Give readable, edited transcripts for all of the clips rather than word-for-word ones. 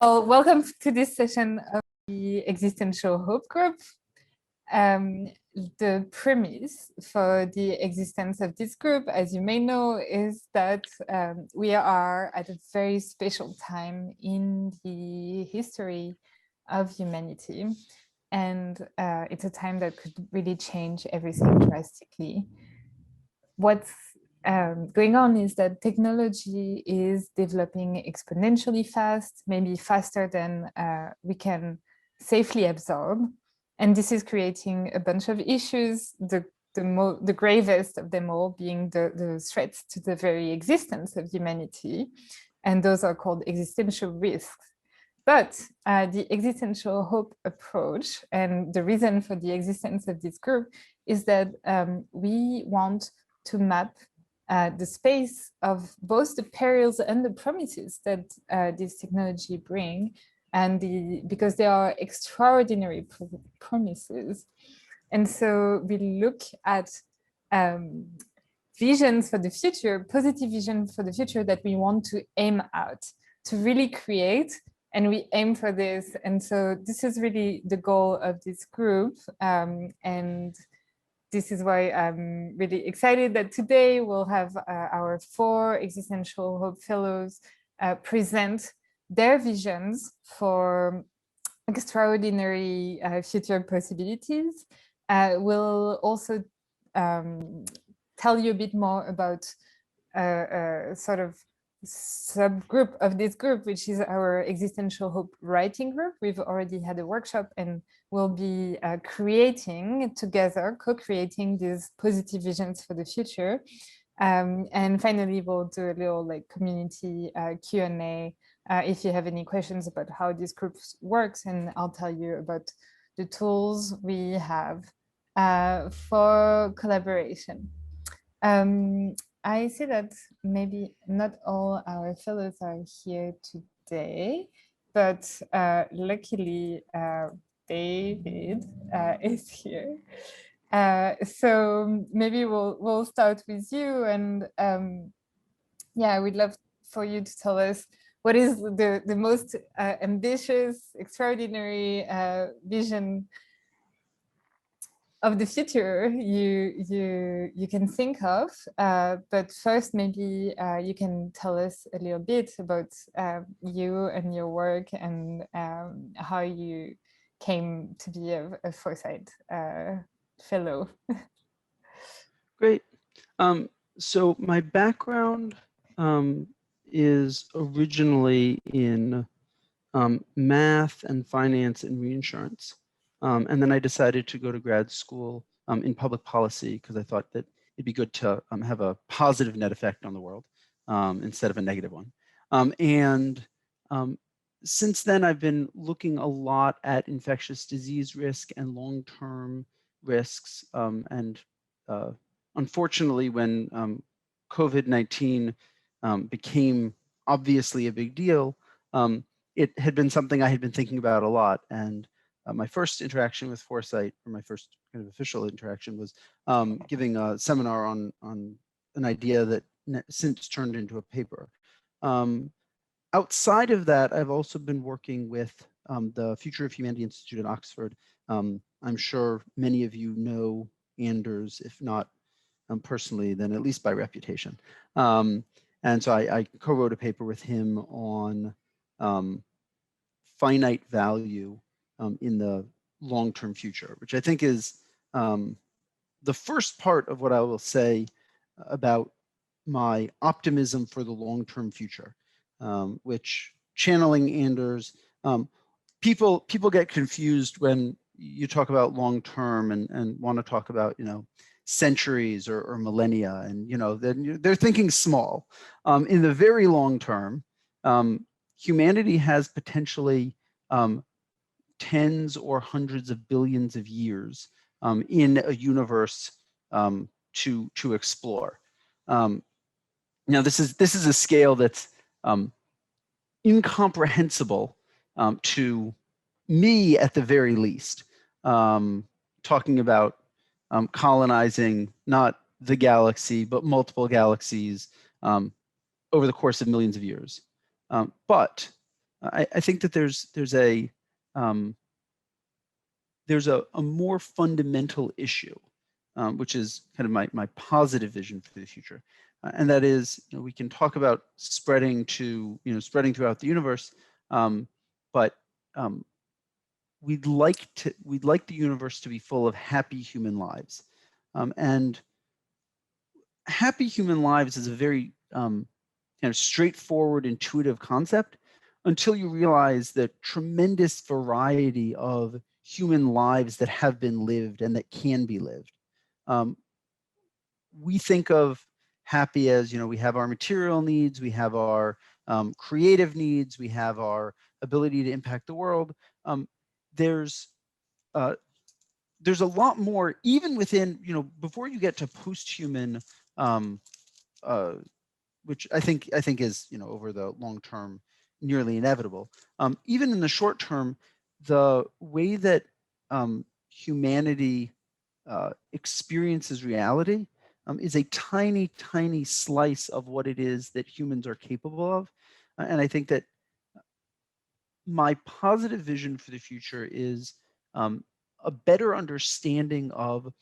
Well, welcome to this session of the Existential Hope Group. The premise for the existence of this group, as you may know, is that we are at a very special time in the history of humanity. And it's a time that could really change everything drastically. What's going on is that technology is developing exponentially fast, maybe faster than we can safely absorb. And this is creating a bunch of issues, the gravest of them all being the threats to the very existence of humanity. And those are called existential risks. But the existential hope approach and the reason for the existence of this group is that we want to map the space of both the perils and the promises that this technology bring, and because they are extraordinary promises. And so we look at visions for the future, positive vision for the future that we want to aim at, to really create, and we aim for this. And so this is really the goal of this group. And this is why I'm really excited that today we'll have our 4 Existential Hope Fellows present their visions for extraordinary future possibilities. We'll also tell you a bit more about sort of subgroup of this group, which is our Existential Hope writing group. We've already had a workshop and we'll be creating together, co-creating these positive visions for the future. And finally, we'll do a little like community Q&A if you have any questions about how this group works, and I'll tell you about the tools we have for collaboration. I see that maybe not all our fellows are here today, but luckily David is here. So maybe we'll start with you, and yeah, we'd love for you to tell us what is the most ambitious, extraordinary vision of the future you can think of, but first maybe you can tell us a little bit about you and your work and how you came to be a Foresight fellow. Great. So my background is originally in math and finance and reinsurance. And then I decided to go to grad school in public policy because I thought that it'd be good to have a positive net effect on the world instead of a negative one. Since then, I've been looking a lot at infectious disease risk and long-term risks. Unfortunately, when COVID-19 became obviously a big deal, it had been something I had been thinking about a lot. And my first interaction with Foresight, or my first kind of official interaction, was giving a seminar on an idea that since turned into a paper. Outside of that, I've also been working with the Future of Humanity Institute at Oxford. I'm sure many of you know Anders, if not personally, then at least by reputation. And so I co-wrote a paper with him on finite value in the long-term future, which I think is the first part of what I will say about my optimism for the long-term future, which, channeling Anders, people get confused when you talk about long-term and want to talk about, centuries or millennia, and they're thinking small. In the very long term, humanity has potentially tens or hundreds of billions of years in a universe to explore. Now, this is a scale that's incomprehensible to me, at the very least. Talking about colonizing not the galaxy, but multiple galaxies over the course of millions of years. But I think that there's a more fundamental issue, which is kind of my positive vision for the future, and that is, we can talk about spreading throughout the universe, but we'd like the universe to be full of happy human lives, and happy human lives is a very kind of straightforward, intuitive concept until you realize the tremendous variety of human lives that have been lived and that can be lived. We think of happy as, we have our material needs, we have our creative needs, we have our ability to impact the world. There's a lot more, even within, before you get to post-human, which I think is, over the long term, nearly inevitable. Even in the short term, the way that humanity experiences reality is a tiny, tiny slice of what it is that humans are capable of. And I think that my positive vision for the future is a better understanding of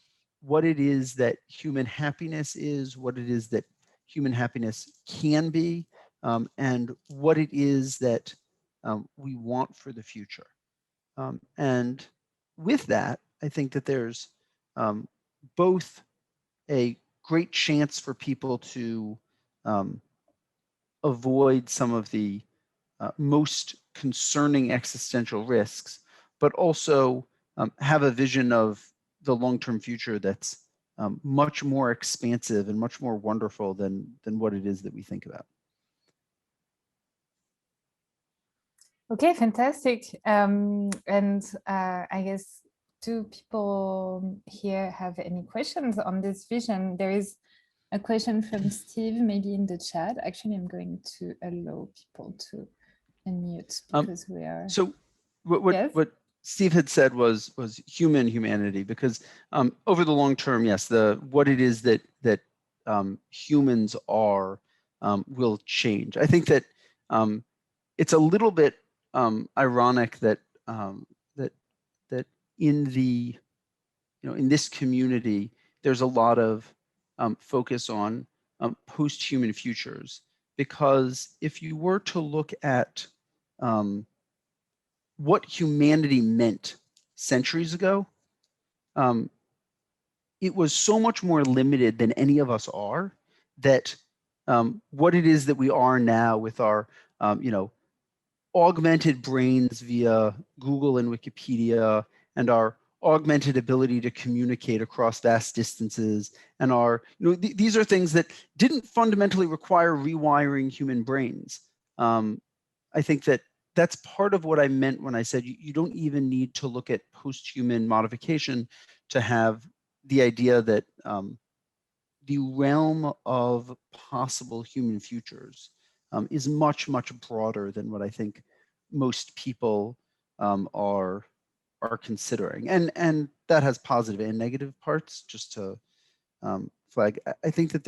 what it is that human happiness is, what it is that human happiness can be, and what it is that we want for the future. And with that, I think that there's both a great chance for people to avoid some of the most concerning existential risks, but also have a vision of the long-term future that's much more expansive and much more wonderful than what it is that we think about. Okay, fantastic. And I guess, do people here have any questions on this vision? There is a question from Steve, maybe in the chat. Actually, I'm going to allow people to unmute because we are. So what Steve had said was humanity, because over the long term, yes, what it is that humans are will change. I think that it's a little bit ironic that that in the in this community there's a lot of focus on post-human futures, because if you were to look at what humanity meant centuries ago, it was so much more limited than any of us are, that what it is that we are now with our augmented brains via Google and Wikipedia, and our augmented ability to communicate across vast distances, and our, these are things that didn't fundamentally require rewiring human brains. I think that that's part of what I meant when I said you don't even need to look at post-human modification to have the idea that the realm of possible human futures is much, much broader than what I think most people are considering, and that has positive and negative parts. Just to flag, I think that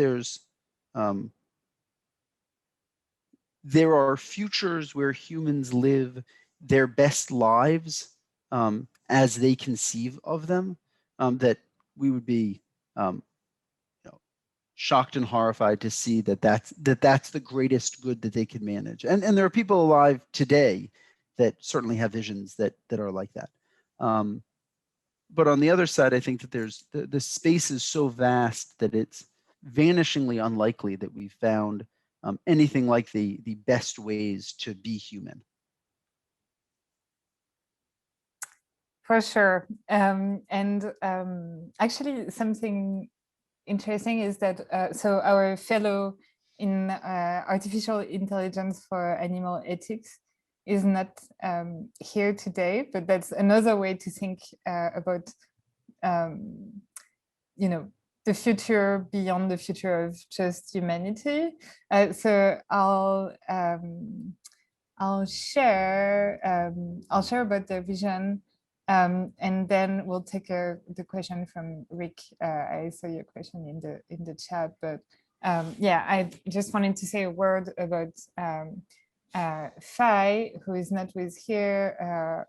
there are futures where humans live their best lives as they conceive of them, that we would be shocked and horrified to see that's the greatest good that they can manage. And there are people alive today that certainly have visions that are like that. But on the other side, I think that there's the space is so vast that it's vanishingly unlikely that we've found anything like the best ways to be human. For sure. Actually, something interesting is that so our fellow in artificial intelligence for animal ethics is not here today, but that's another way to think about the future beyond the future of just humanity. So I'll share about the vision, and then we'll take the question from Rick. I saw your question in the chat, but yeah, I just wanted to say a word about Phi, who is not here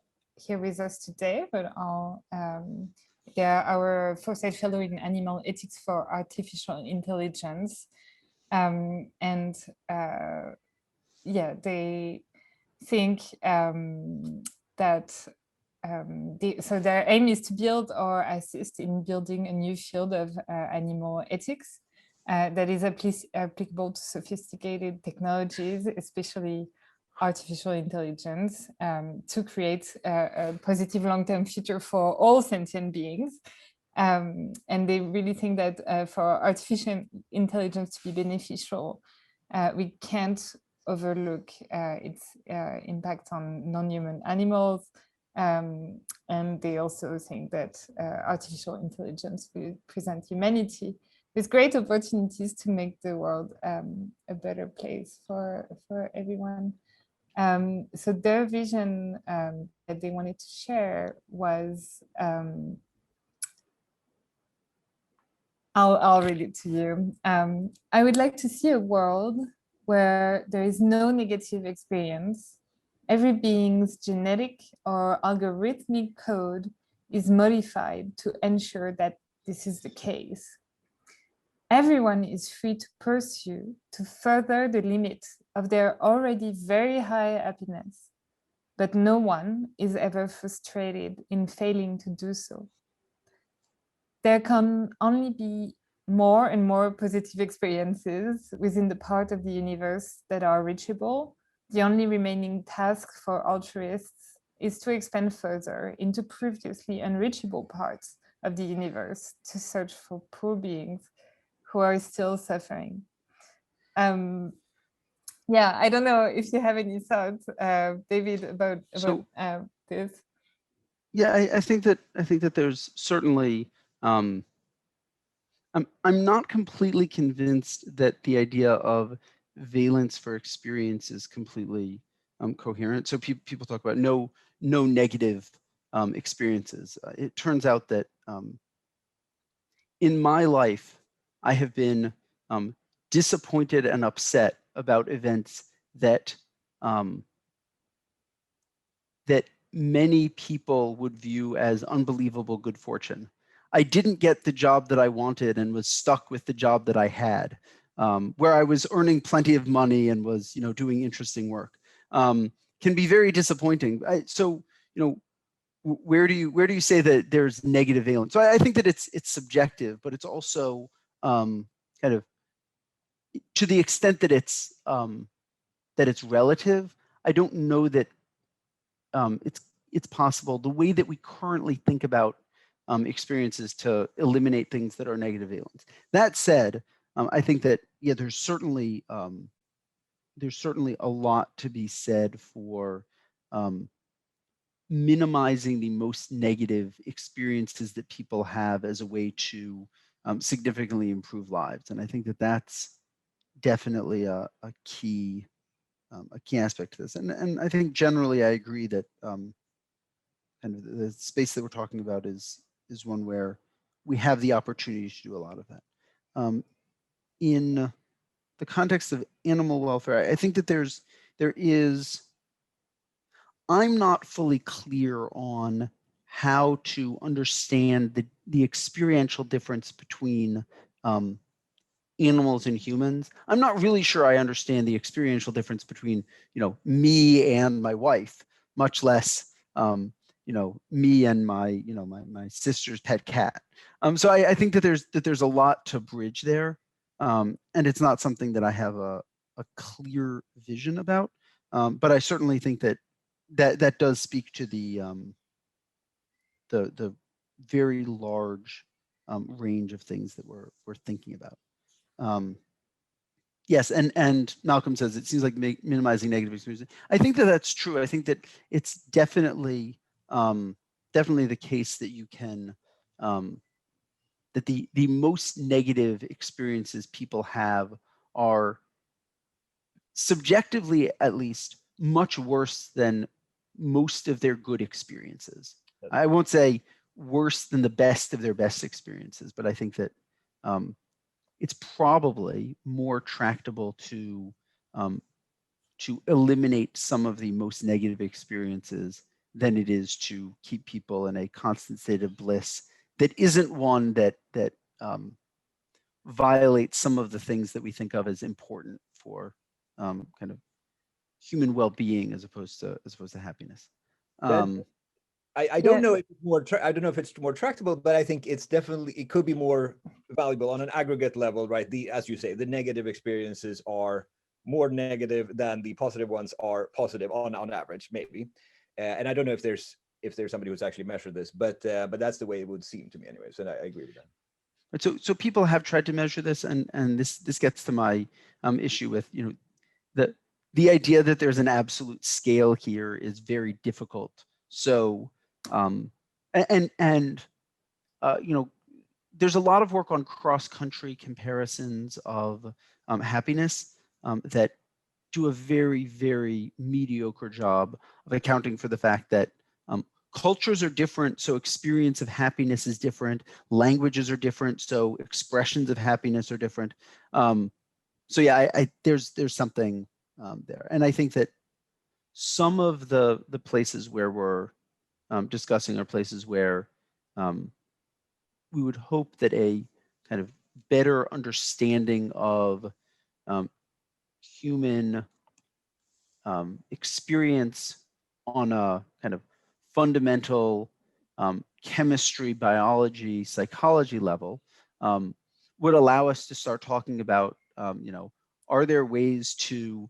with us today, but they are our Foresight Fellow in Animal Ethics for Artificial Intelligence. And yeah, they think that so their aim is to build or assist in building a new field of animal ethics that is applicable to sophisticated technologies, especially artificial intelligence, to create a positive long-term future for all sentient beings. And they really think that for artificial intelligence to be beneficial, we can't overlook its impact on non-human animals. And they also think that artificial intelligence will present humanity with great opportunities to make the world a better place for everyone. So their vision that they wanted to share was, I'll read it to you. I would like to see a world where there is no negative experience. Every being's genetic or algorithmic code is modified to ensure that this is the case. Everyone is free to pursue, to further the limits of their already very high happiness, but no one is ever frustrated in failing to do so. There can only be more and more positive experiences within the part of the universe that are reachable. The only remaining task for altruists is to expand further into previously unreachable parts of the universe to search for poor beings who are still suffering. Yeah, I don't know if you have any thoughts, David, about this. Yeah, I think that there's certainly I'm not completely convinced that the idea of valence for experience is completely coherent. So people talk about no negative experiences. It turns out that in my life, I have been disappointed and upset about events that that many people would view as unbelievable good fortune. I didn't get the job that I wanted and was stuck with the job that I had, where I was earning plenty of money and was, doing interesting work. Can be very disappointing. So, where do you say that there's negative valence? So I think that it's subjective, but it's also kind of, to the extent that it's relative. I don't know that it's possible, the way that we currently think about experiences, to eliminate things that are negative valence. That said, I think that there's certainly a lot to be said for minimizing the most negative experiences that people have as a way to significantly improve lives. And I think that that's definitely a key aspect to this. And I think generally I agree that kind of the space that we're talking about is one where we have the opportunity to do a lot of that. In the context of animal welfare, I think that there is, I'm not fully clear on how to understand the experiential difference between animals and humans. I'm not really sure I understand the experiential difference between, me and my wife, much less, me and my, my sister's pet cat. So I think that there's a lot to bridge there, and it's not something that I have a clear vision about. But I certainly think that does speak to the very large range of things that we're thinking about. Yes, and Malcolm says it seems like minimizing negative experiences. I think that that's true. I think that it's definitely the case that you can that the most negative experiences people have are, subjectively at least, much worse than most of their good experiences. I won't say worse than the best of their best experiences, but I think that it's probably more tractable to to eliminate some of the most negative experiences than it is to keep people in a constant state of bliss that isn't one that violates some of the things that we think of as important for kind of human well-being as opposed to happiness. I don't know if it's more I don't know if it's more tractable, but I think it's definitely, it could be more valuable on an aggregate level, right? As you say, the negative experiences are more negative than the positive ones are positive on average, maybe. And I don't know if there's somebody who's actually measured this, but that's the way it would seem to me, anyways. And I agree with that. So people have tried to measure this, and this gets to my issue with, you know, the idea that there's an absolute scale here is very difficult. So you know, there's a lot of work on cross-country comparisons of happiness that do a very, very mediocre job of accounting for the fact that cultures are different, so experience of happiness is different. Languages are different, so expressions of happiness are different. So yeah, there's something there, and I think that some of the places where we're discussing are places where we would hope that a kind of better understanding of human experience on a kind of fundamental chemistry, biology, psychology level would allow us to start talking about, you know, are there ways to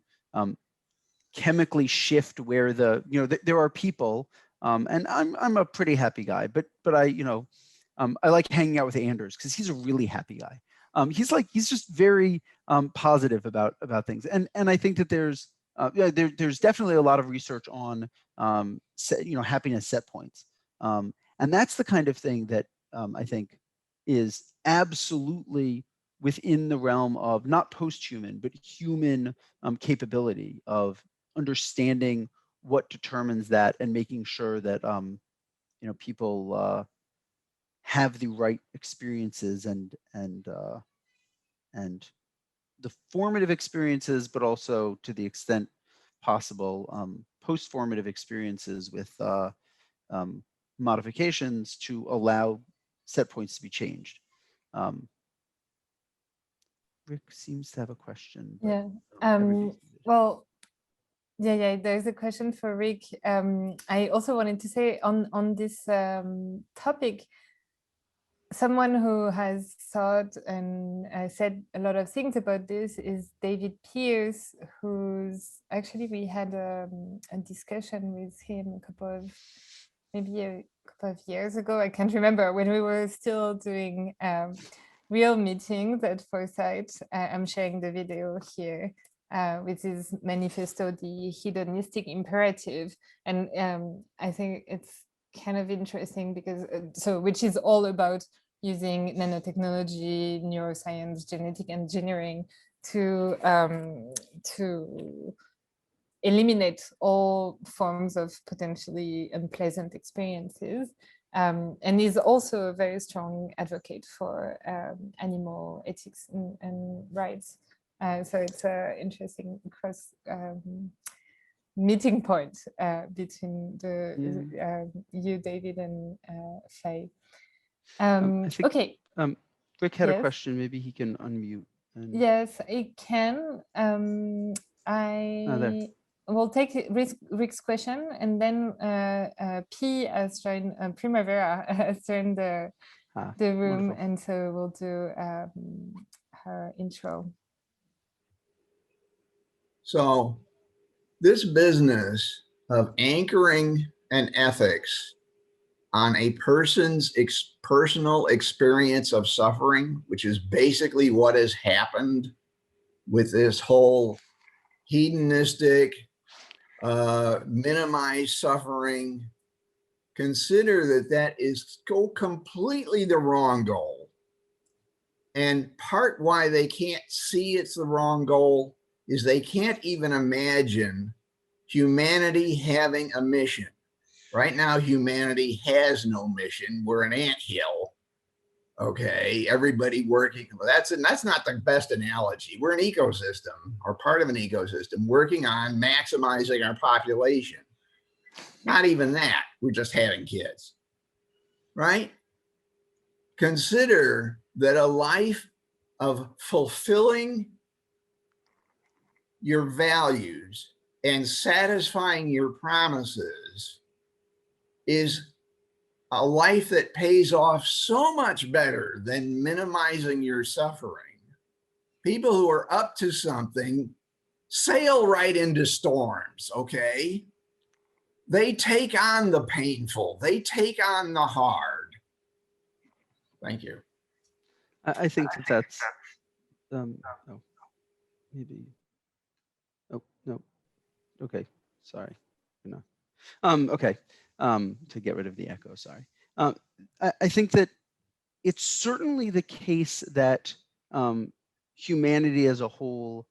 chemically shift where the, you know, there are people, and I'm a pretty happy guy, but I, you know, I like hanging out with Anders because he's a really happy guy. He's just very positive about things, and I think that there's there's definitely a lot of research on you know, happiness set points, and that's the kind of thing that I think is absolutely within the realm of not post-human but human capability of understanding what determines that and making sure that you know, people have the right experiences and the formative experiences, but also to the extent possible post-formative experiences with modifications to allow set points to be changed. Rick seems to have a question. Yeah. Well, yeah, there's a question for Rick. I also wanted to say on this topic, someone who has thought and said a lot of things about this is David Pierce, who's actually, we had a discussion with him maybe a couple of years ago. I can't remember, when we were still doing real meetings at Foresight. I'm sharing the video here with his manifesto, The Hedonistic Imperative. And I think it's kind of interesting because, which is all about using nanotechnology, neuroscience, genetic engineering to eliminate all forms of potentially unpleasant experiences. And he's also a very strong advocate for animal ethics and rights. So it's an interesting cross meeting point between you, David, and Faye. Okay. Rick had a question. Maybe he can unmute. Yes, I can. I will take Rick's question, and then P has joined, Primavera has joined the room, wonderful. And so we'll do her intro. So this business of anchoring an ethics on a person's personal experience of suffering, which is basically what has happened with this whole hedonistic, minimize suffering, consider that is completely the wrong goal. And part why they can't see it's the wrong goal is they can't even imagine humanity having a mission. Right now, humanity has no mission. We're an anthill Okay, everybody working. Well, that's not the best analogy. We're an ecosystem, or part of an ecosystem, working on maximizing our population. Not even that. We're just having kids, right? Consider that a life of fulfilling your values and satisfying your promises is a life that pays off so much better than minimizing your suffering. People who are up to something sail right into storms, okay? They take on the painful, they take on the hard. Thank you. I think that's, oh, maybe, oh, no, okay, sorry. No. Okay, to get rid of the echo, sorry. I think that it's certainly the case that humanity as a whole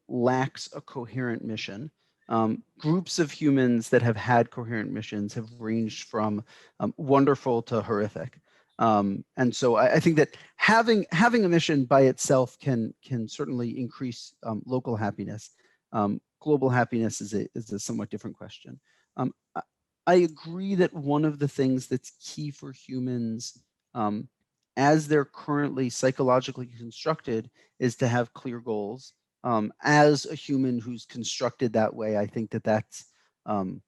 lacks a coherent mission. Groups of humans that have had coherent missions have ranged from wonderful to horrific. And so I think that having a mission by itself can certainly increase local happiness. Global happiness is a somewhat different question. I agree that one of the things that's key for humans as they're currently psychologically constructed is to have clear goals. As a human who's constructed that way, I think that that's the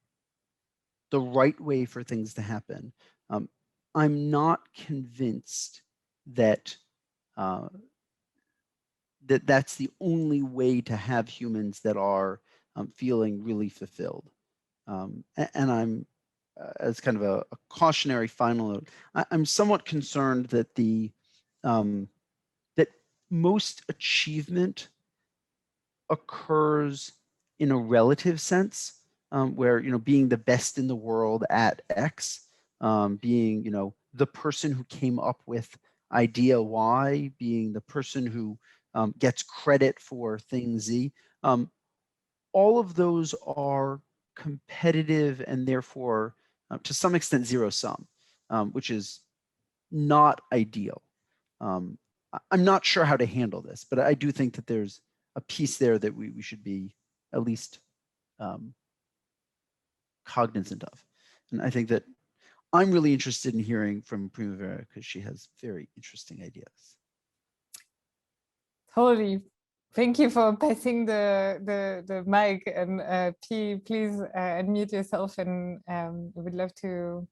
right way for things to happen. I'm not convinced that that's the only way to have humans that are feeling really fulfilled. And I'm, as kind of a cautionary final note, I'm somewhat concerned that that most achievement occurs in a relative sense, where being the best in the world at X, being the person who came up with idea Y, being the person who gets credit for thing Z. All of those are competitive and therefore to some extent zero sum, which is not ideal. I'm not sure how to handle this, but I do think that there's a piece there that we should be at least cognizant of. And I think that I'm really interested in hearing from Primavera because she has very interesting ideas. Totally. Thank you for passing the mic, and please unmute yourself, and we would love to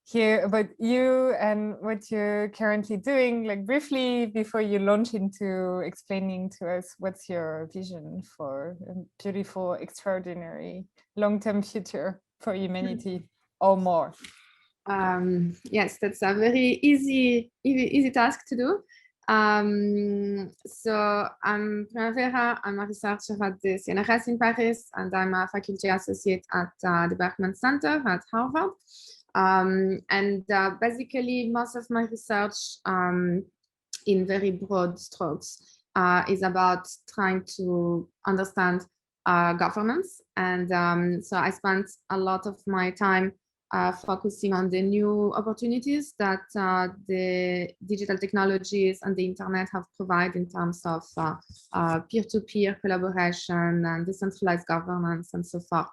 hear about you and what you're currently doing, like briefly before you launch into explaining to us what's your vision for a beautiful, extraordinary, long-term future for humanity or more. Yes, that's a very easy task to do. So I'm Primavera, I'm a researcher at the CNRS in Paris, and I'm a faculty associate at the Berkman Center at Harvard. And basically most of my research in very broad strokes is about trying to understand governance. And so I spent a lot of my time focusing on the new opportunities that the digital technologies and the internet have provided in terms of peer-to-peer collaboration and decentralized governance and so forth.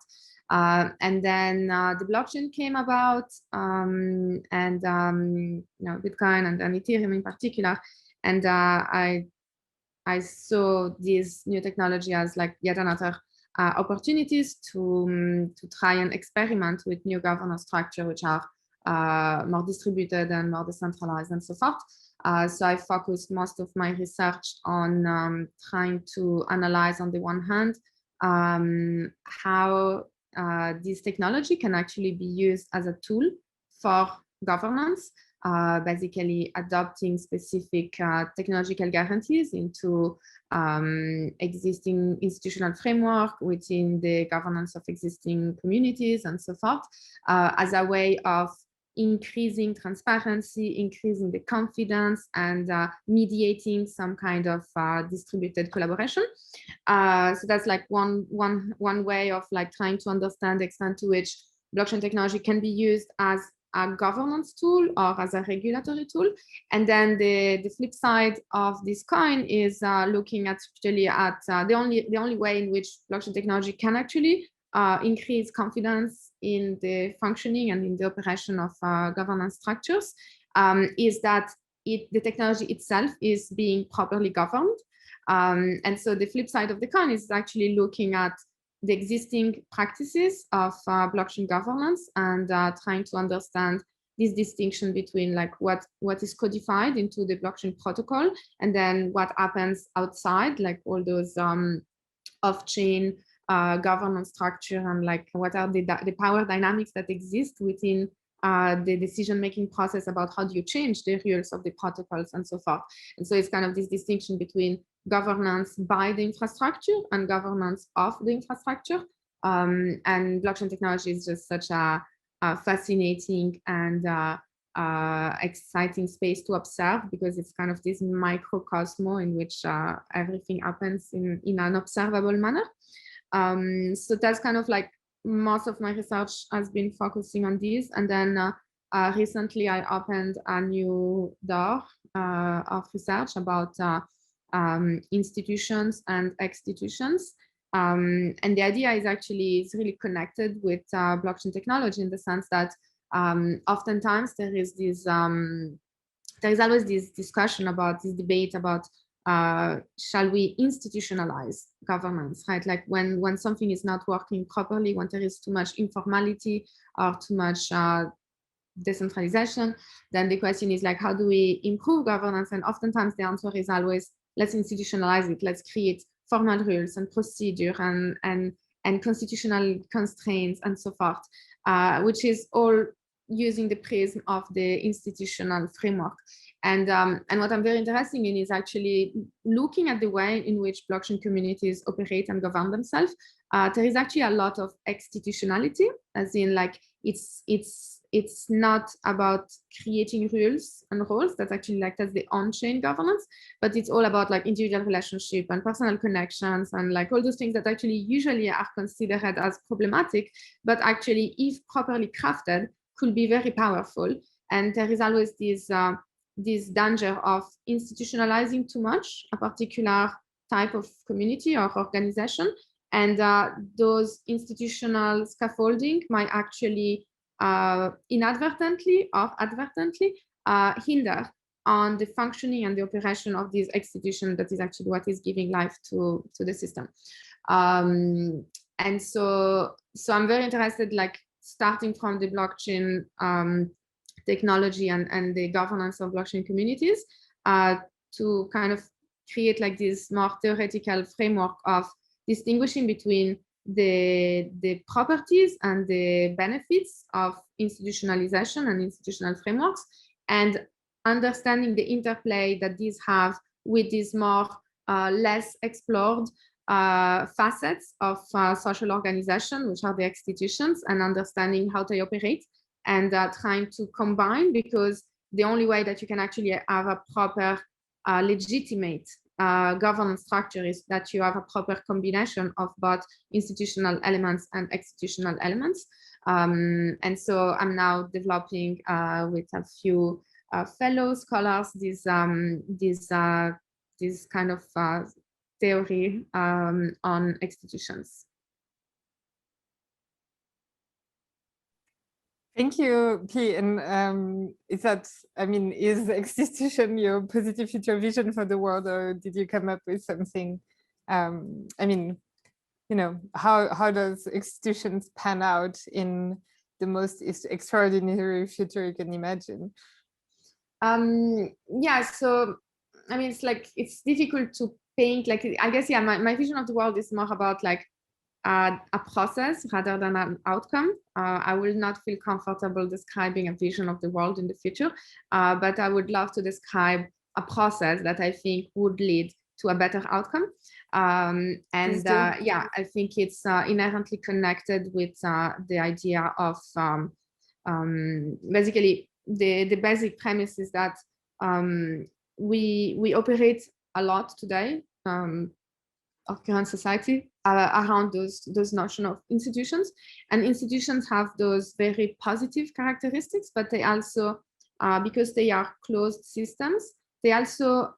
And then the blockchain came about, and Bitcoin and Ethereum in particular. And I saw this new technology as like yet another opportunities to try and experiment with new governance structure, which are more distributed and more decentralized and so forth. So I focused most of my research on trying to analyze, on the one hand, how this technology can actually be used as a tool for governance, basically adopting specific technological guarantees into existing institutional framework within the governance of existing communities and so forth, as a way of increasing transparency, increasing the confidence, and mediating some kind of distributed collaboration. So that's like one way of like trying to understand the extent to which blockchain technology can be used as a governance tool or as a regulatory tool. And then the flip side of this coin is looking at the only way in which blockchain technology can actually increase confidence in the functioning and in the operation of governance structures is that the technology itself is being properly governed. And so the flip side of the coin is actually looking at the existing practices of blockchain governance and trying to understand this distinction between like what is codified into the blockchain protocol and then what happens outside, like all those off-chain governance structure and like what are the power dynamics that exist within the decision-making process about how do you change the rules of the protocols and so forth. And so it's kind of this distinction between governance by the infrastructure and governance of the infrastructure. And blockchain technology is just such a fascinating and exciting space to observe because it's kind of this microcosmo in which everything happens in an observable manner. So that's kind of like most of my research has been focusing on this. And then recently I opened a new door of research about institutions and extitutions. And the idea is actually really connected with blockchain technology in the sense that oftentimes there is always this discussion about this debate about shall we institutionalize governance, right? Like when something is not working properly, when there is too much informality or too much decentralization, then the question is like, how do we improve governance? And oftentimes the answer is always, let's institutionalize it. Let's create formal rules and procedure and constitutional constraints and so forth, which is all using the prism of the institutional framework. And what I'm very interested in is actually looking at the way in which blockchain communities operate and govern themselves. There is actually a lot of extitutionality, as in like it's not about creating rules and roles. That's actually like that's the on-chain governance, but it's all about like individual relationship and personal connections and like all those things that actually usually are considered as problematic, but actually if properly crafted could be very powerful. And there is always this danger of institutionalizing too much a particular type of community or organization. And those institutional scaffolding might actually inadvertently or advertently hinder on the functioning and the operation of this institution that is actually what is giving life to the system. And so I'm very interested, like starting from the blockchain technology and the governance of blockchain communities to kind of create like this more theoretical framework of distinguishing between the properties and the benefits of institutionalization and institutional frameworks and understanding the interplay that these have with these more less explored facets of social organization, which are the institutions, and understanding how they operate and trying to combine, because the only way that you can actually have a proper legitimate governance structure is that you have a proper combination of both institutional elements and executional elements. And so I'm now developing with a few fellow scholars this kind of theory on institutions. Thank you, P. And is Extitution your positive future vision for the world, or did you come up with something? How does Extitutions pan out in the most extraordinary future you can imagine? Yeah, so it's like it's difficult to paint. Like I guess, yeah, my vision of the world is more about like a process rather than an outcome. I will not feel comfortable describing a vision of the world in the future, but I would love to describe a process that I think would lead to a better outcome. Yeah, I think it's inherently connected with the idea of basically the basic premise is that we operate a lot today current society around those notion of institutions. And institutions have those very positive characteristics, but they also, because they are closed systems, they also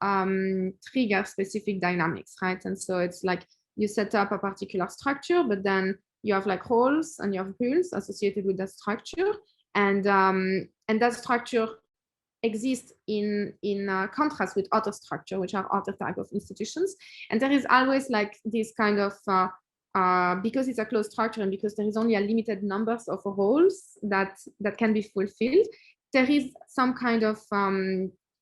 trigger specific dynamics, right? And so it's like you set up a particular structure, but then you have like roles and you have rules associated with that structure, and that structure exists in contrast with other structure, which are other type of institutions. And there is always like this kind of because it's a closed structure and because there is only a limited numbers of roles that can be fulfilled, there is some kind of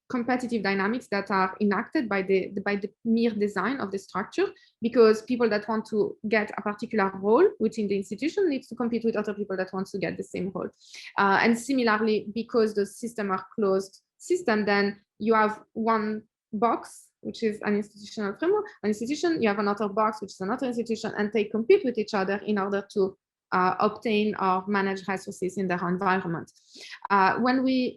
competitive dynamics that are enacted by the mere design of the structure, because people that want to get a particular role within the institution needs to compete with other people that want to get the same role. And similarly, because the system are closed system, then you have one box, which is an institutional framework, an institution, you have another box, which is another institution, and they compete with each other in order to obtain or manage resources in their environment. When we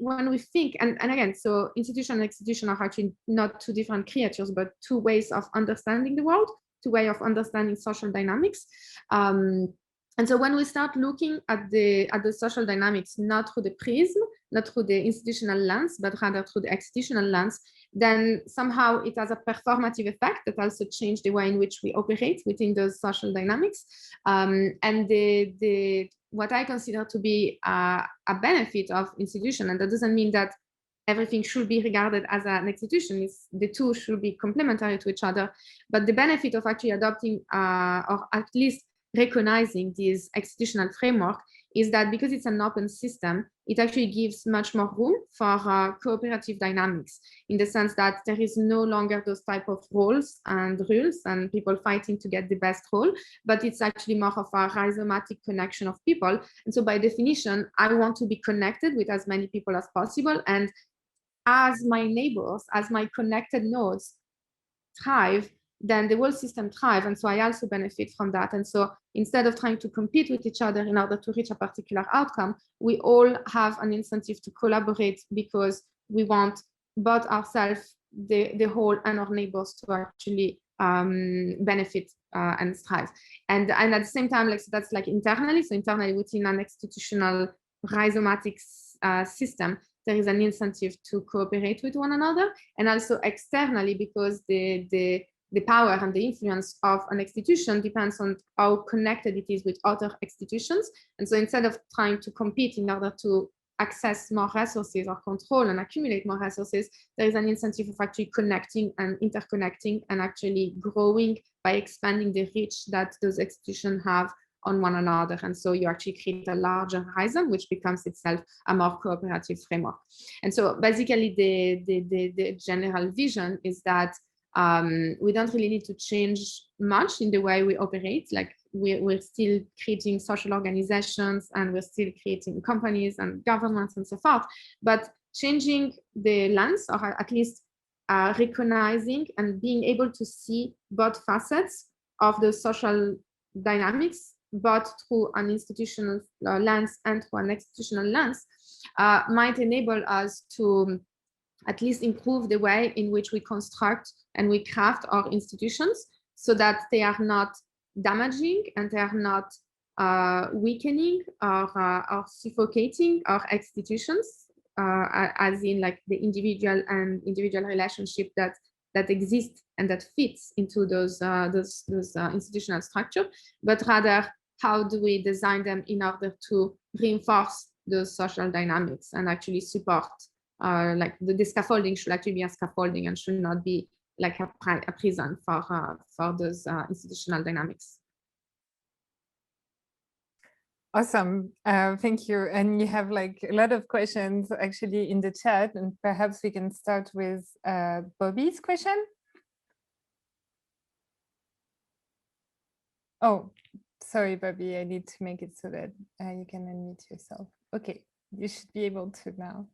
think, and again, so institution and execution are actually not two different creatures, but two ways of understanding the world, two ways of understanding social dynamics. And so when we start looking at the social dynamics, not through the prism, not through the institutional lens, but rather through the executional lens, then somehow it has a performative effect that also changes the way in which we operate within those social dynamics. And what I consider to be a benefit of institution, and that doesn't mean that everything should be regarded as an institution, the two should be complementary to each other, but the benefit of actually adopting or at least recognizing this executional framework is that because it's an open system, it actually gives much more room for cooperative dynamics, in the sense that there is no longer those type of roles and rules and people fighting to get the best role, but it's actually more of a rhizomatic connection of people. And so by definition, I want to be connected with as many people as possible. And as my neighbors, as my connected nodes thrive, then the whole system thrives. And so I also benefit from that. And so instead of trying to compete with each other in order to reach a particular outcome, we all have an incentive to collaborate, because we want both ourselves, the whole, and our neighbors to actually benefit and thrive. And at the same time, like, so that's like internally. So internally within an institutional rhizomatic system, there is an incentive to cooperate with one another, and also externally, because the power and the influence of an institution depends on how connected it is with other institutions. And so instead of trying to compete in order to access more resources or control and accumulate more resources, there is an incentive of actually connecting and interconnecting and actually growing by expanding the reach that those institutions have on one another. And so you actually create a larger horizon, which becomes itself a more cooperative framework. And so basically the general vision is that we don't really need to change much in the way we operate. Like we're still creating social organizations, and we're still creating companies and governments and so forth, but changing the lens, or at least recognizing and being able to see both facets of the social dynamics, both through an institutional lens and through an executional lens, might enable us to at least improve the way in which we construct and we craft our institutions, so that they are not damaging and they are not weakening or suffocating our institutions, as in like the individual relationship that exists and that fits into those institutional structure, but rather how do we design them in order to reinforce those social dynamics and actually support, like the scaffolding should actually be a scaffolding and should not be like a prison for those institutional dynamics. Awesome, thank you. And you have like a lot of questions actually in the chat, and perhaps we can start with Bobby's question. Oh, sorry, Bobby, I need to make it so that you can unmute yourself. Okay, you should be able to now.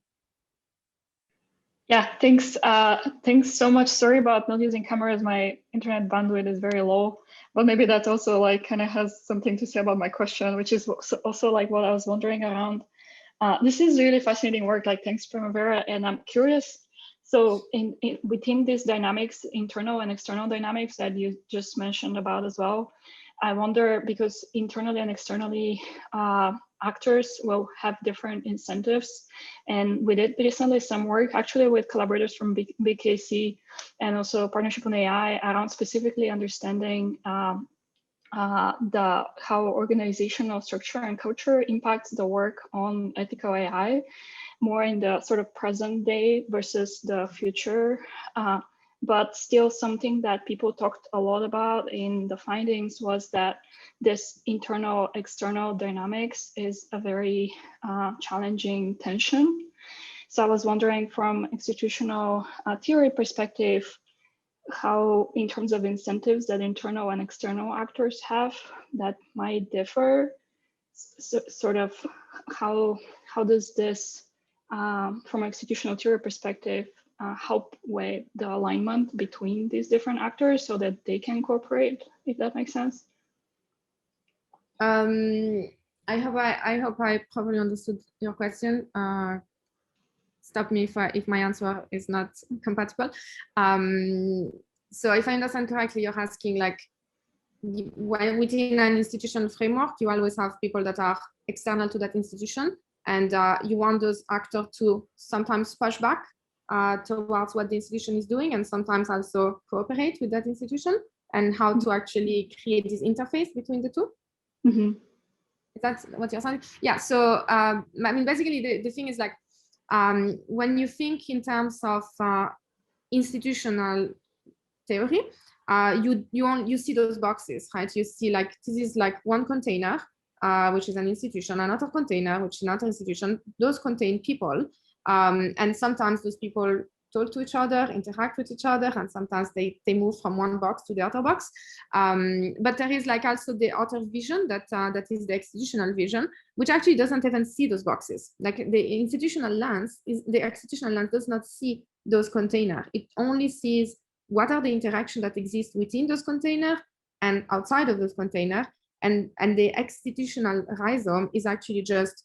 Yeah, thanks. Thanks so much. Sorry about not using cameras. My internet bandwidth is very low, but maybe that also like kind of has something to say about my question, which is also like what I was wondering around. This is really fascinating work. Like, thanks, Primavera, and I'm curious. So within these dynamics, internal and external dynamics that you just mentioned about as well, I wonder, because internally and externally, actors will have different incentives. And we did recently some work actually with collaborators from BKC and also Partnership on AI around specifically understanding how organizational structure and culture impacts the work on ethical AI, more in the sort of present day versus the future. But still something that people talked a lot about in the findings was that this internal external dynamics is a very challenging tension. So I was wondering from institutional theory perspective, how in terms of incentives that internal and external actors have that might differ, sort of how does this from an institutional theory perspective help with the alignment between these different actors so that they can cooperate, if that makes sense? I hope I probably understood your question. Stop me if my answer is not compatible. So if I understand correctly, you're asking, like, when within an institutional framework, you always have people that are external to that institution, and you want those actors to sometimes push back towards what the institution is doing, and sometimes also cooperate with that institution, and how to actually create this interface between the two. Mm-hmm. Is that what you're saying? Yeah. So I mean, basically, the thing is, like, when you think in terms of institutional theory, you see those boxes, right? You see, like, this is like one container, which is an institution, another container, which is another institution. Those contain people, and sometimes those people talk to each other, interact with each other, and sometimes they move from one box to the other box. But there is, like, also the outer vision that is the extitutional vision, which actually doesn't even see those boxes. Like, the institutional lens does not see those containers. It only sees what are the interactions that exist within those containers and outside of those containers. And the extitutional rhizome is actually just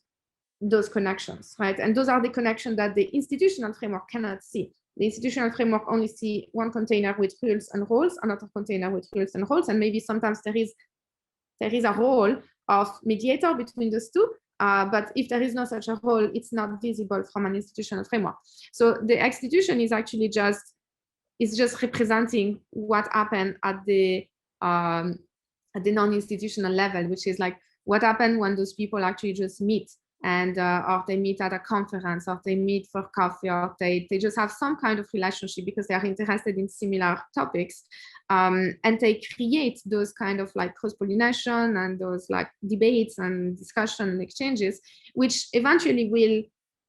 those connections, right? And those are the connections that the institutional framework cannot see. The institutional framework only see one container with rules and roles, another container with rules and roles, and maybe sometimes there is a role of mediator between those two. But if there is no such a role, it's not visible from an institutional framework. So the extitution is actually just representing what happened at the non-institutional level, which is like what happened when those people actually just meet, and or they meet at a conference, or they meet for coffee, or they just have some kind of relationship because they are interested in similar topics, and they create those kind of like cross-pollination and those like debates and discussion and exchanges, which eventually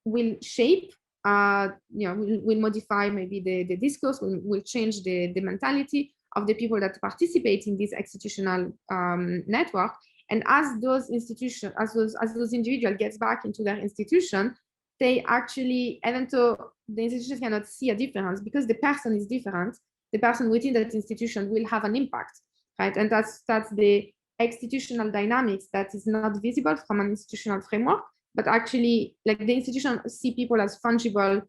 will shape, will modify maybe the discourse, will change the mentality of the people that participate in this executional network. And as those institutions, as those individuals gets back into their institution, they actually, even though the institution cannot see a difference because the person is different, the person within that institution will have an impact, right? And that's the institutional dynamics that is not visible from an institutional framework, but actually, like, the institution see people as fungible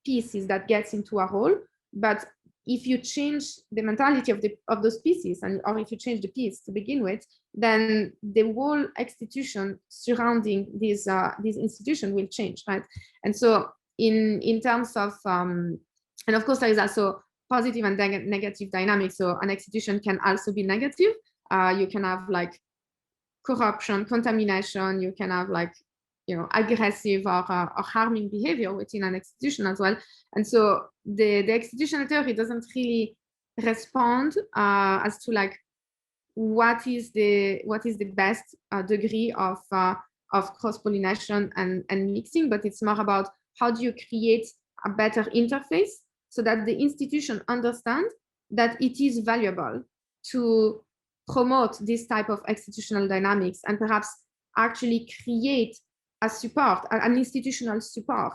pieces that gets into a whole. But if you change the mentality of those pieces, or if you change the piece to begin with, then the whole institution surrounding this institution will change, right? And so in terms of, and of course there is also positive and negative dynamics. So an institution can also be negative. You can have like corruption, contamination, you can have like, aggressive or harming behavior within an institution as well. And so the executional theory doesn't really respond as to like what is the best degree of cross-pollination and mixing, but it's more about how do you create a better interface so that the institution understands that it is valuable to promote this type of executional dynamics and perhaps actually create a support, an institutional support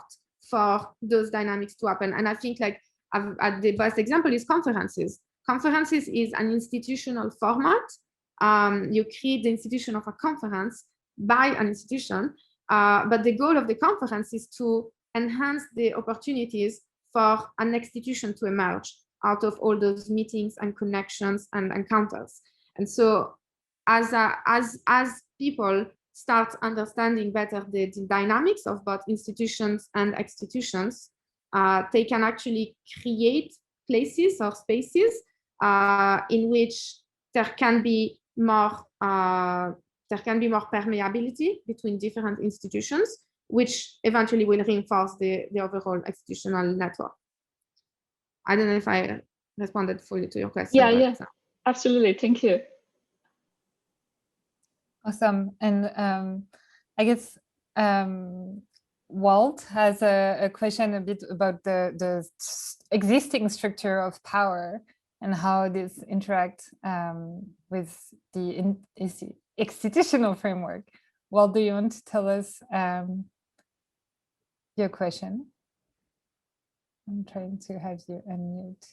for those dynamics to happen. And I think like the best example is conferences. Conferences is an institutional format. You create the institution of a conference by an institution, but the goal of the conference is to enhance the opportunities for an institution to emerge out of all those meetings and connections and encounters. And so as people start understanding better the dynamics of both institutions and institutions, they can actually create places or spaces in which there can be more permeability between different institutions, which eventually will reinforce the overall institutional network. I don't know if I responded fully to your question. Yeah, yeah, absolutely. Thank you. Awesome. And I guess Walt has a question a bit about the existing structure of power and how this interact with the extitutional framework. Walt, do you want to tell us your question? I'm trying to have you unmute.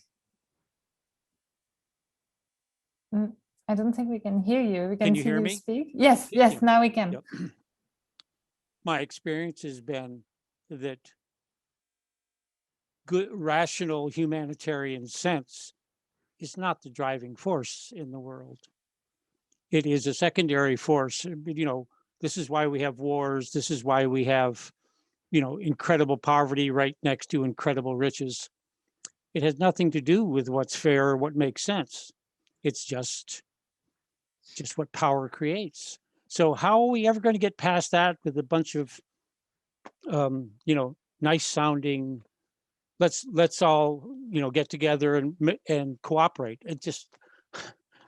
I don't think we can hear you. We can see hear you me? speak. Yes, yes, Yeah. now we can. Yep. My experience has been that good, rational humanitarian sense is not the driving force in the world. It is a secondary force. You know, this is why we have wars. This is why we have, you know, incredible poverty right next to incredible riches. It has nothing to do with what's fair or what makes sense. It's just what power creates. So how are we ever going to get past that with a bunch of, you know, nice sounding, let's all, you know, get together and cooperate? It just,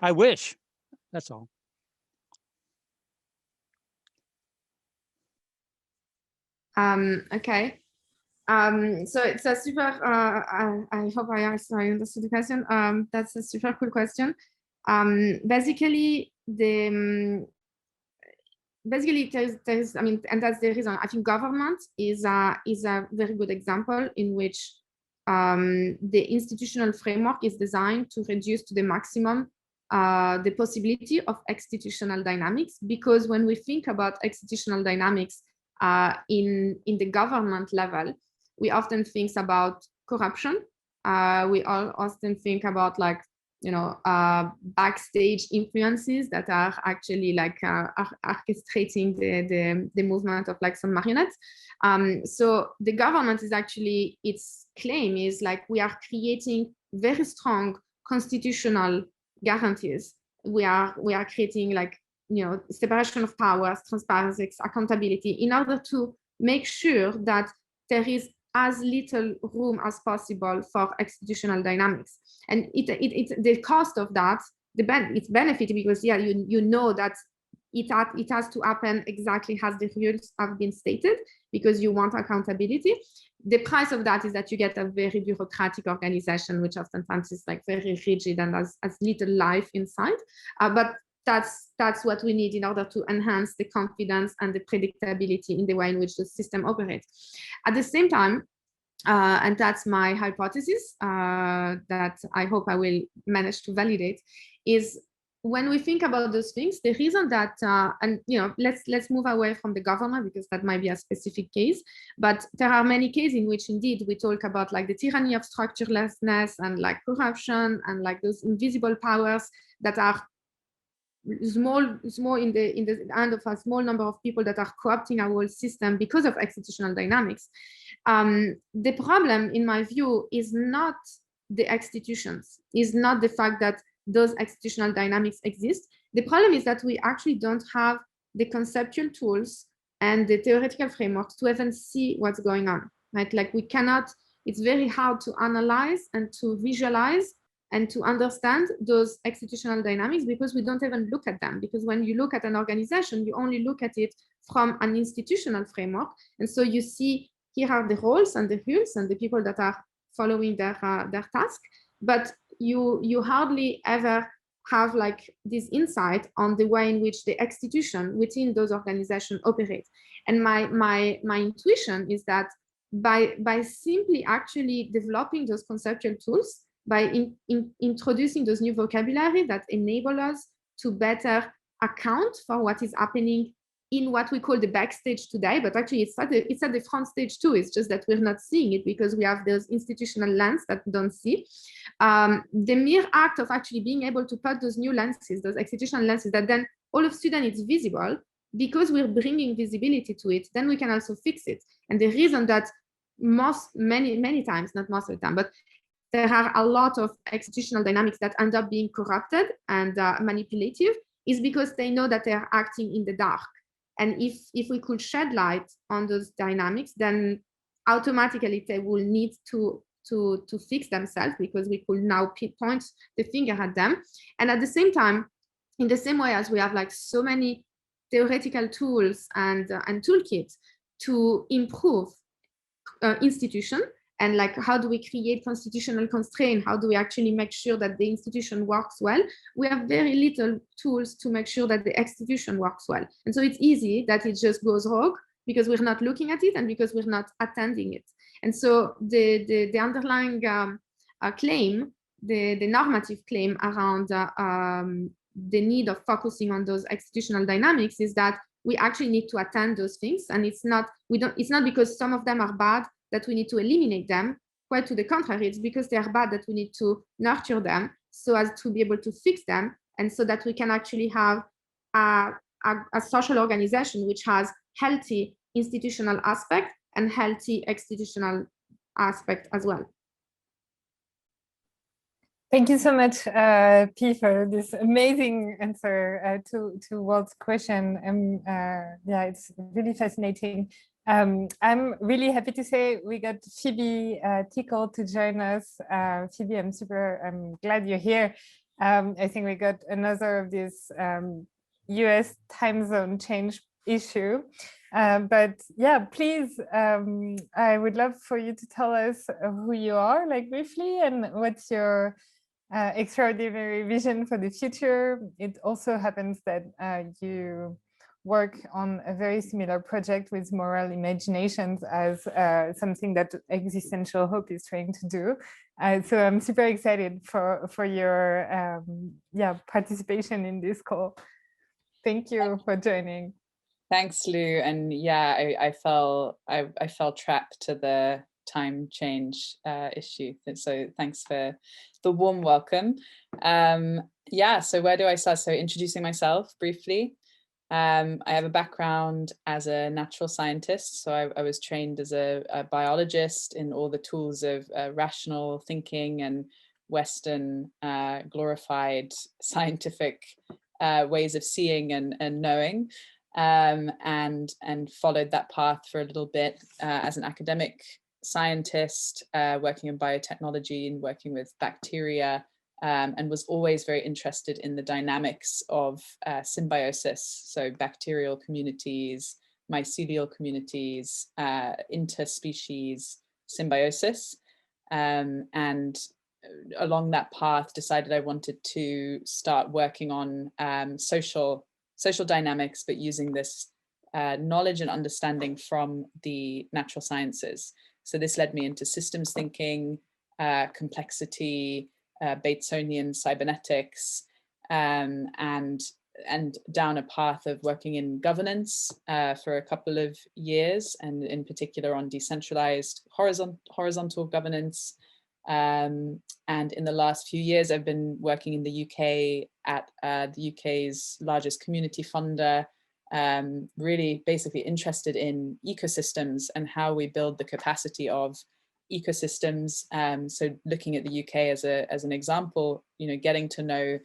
I wish, that's all. Okay. So it's a super, I hope I understood the question. That's a super cool question. Basically, there's, I mean, and that's the reason I think government is a very good example in which the institutional framework is designed to reduce to the maximum the possibility of extitutional dynamics, because when we think about extitutional dynamics in the government level, we often think about corruption. We all often think about, like, you know, backstage influences that are actually like orchestrating the movement of like some marionettes. So the government is actually, its claim is like, we are creating very strong constitutional guarantees. We are creating, like, you know, separation of powers, transparency, accountability, in order to make sure that there is as little room as possible for extitutional dynamics. And the cost of that, it's benefit, because yeah, you know that it has to happen exactly as the rules have been stated, because you want accountability. The price of that is that you get a very bureaucratic organization, which oftentimes is like very rigid and has little life inside. But that's what we need in order to enhance the confidence and the predictability in the way in which the system operates. At the same time, and that's my hypothesis that I hope I will manage to validate, is when we think about those things, the reason that, and you know, let's move away from the government, because that might be a specific case, but there are many cases in which indeed we talk about like the tyranny of structurelessness and like corruption and like those invisible powers that are small in the hand of a small number of people that are co-opting our whole system because of extitutional dynamics. The problem, in my view, is not the institutions, is not the fact that those extitutional dynamics exist. The problem is that we actually don't have the conceptual tools and the theoretical frameworks to even see what's going on, right? Like we cannot, it's very hard to analyze and to visualize and to understand those extitutional dynamics, because we don't even look at them. Because when you look at an organization, you only look at it from an institutional framework. And so you see, here are the roles and the rules and the people that are following their task, but you hardly ever have like this insight on the way in which the institution within those organizations operate. And my intuition is that by simply actually developing those conceptual tools, by introducing those new vocabulary that enable us to better account for what is happening in what we call the backstage today, but actually it's at the front stage too. It's just that we're not seeing it because we have those institutional lenses that we don't see. The mere act of actually being able to put those new lenses, those executional lenses, that then all of a sudden it's visible, because we're bringing visibility to it, then we can also fix it. And the reason that many times, not most of the time, but there are a lot of executional dynamics that end up being corrupted and manipulative, is because they know that they're acting in the dark. And if we could shed light on those dynamics, then automatically they will need to fix themselves, because we could now point the finger at them. And at the same time, in the same way as we have like so many theoretical tools and toolkits to improve institution, and like how do we create constitutional constraint, how do we actually make sure that the institution works well, we have very little tools to make sure that the institution works well. And so it's easy that it just goes rogue because we're not looking at it and because we're not attending it. And so the underlying claim, the normative claim around the need of focusing on those executional dynamics is that we actually need to attend those things. And it's not because some of them are bad that we need to eliminate them. Quite to the contrary, it's because they are bad that we need to nurture them so as to be able to fix them, and so that we can actually have a social organization which has healthy institutional aspect and healthy executional aspect as well. Thank you so much, P, for this amazing answer to Walt's question. Yeah, it's really fascinating. I'm really happy to say we got Phoebe Tickell to join us. Phoebe, I'm glad you're here. I think we got another of this US time zone change issue. But yeah, please, I would love for you to tell us who you are, like briefly, and what's your extraordinary vision for the future. It also happens that you work on a very similar project with moral imaginations as something that Existential Hope is trying to do. So I'm super excited for your participation in this call. Thank you for joining. Thanks, Lou. And yeah, I fell trapped to the time change issue. So thanks for the warm welcome. Yeah, so where do I start? So introducing myself briefly. I have a background as a natural scientist. So I was trained as a biologist in all the tools of rational thinking and Western glorified scientific ways of seeing and knowing. And followed that path for a little bit as an academic scientist, working in biotechnology and working with bacteria, and was always very interested in the dynamics of symbiosis, so bacterial communities, mycelial communities, interspecies symbiosis, and along that path decided I wanted to start working on social dynamics, but using this knowledge and understanding from the natural sciences. So this led me into systems thinking, complexity, Batesonian cybernetics, and down a path of working in governance for a couple of years, and in particular on decentralized horizontal governance. And in the last few years, I've been working in the UK at the UK's largest community funder, really basically interested in ecosystems and how we build the capacity of ecosystems. So looking at the UK as an example, getting to know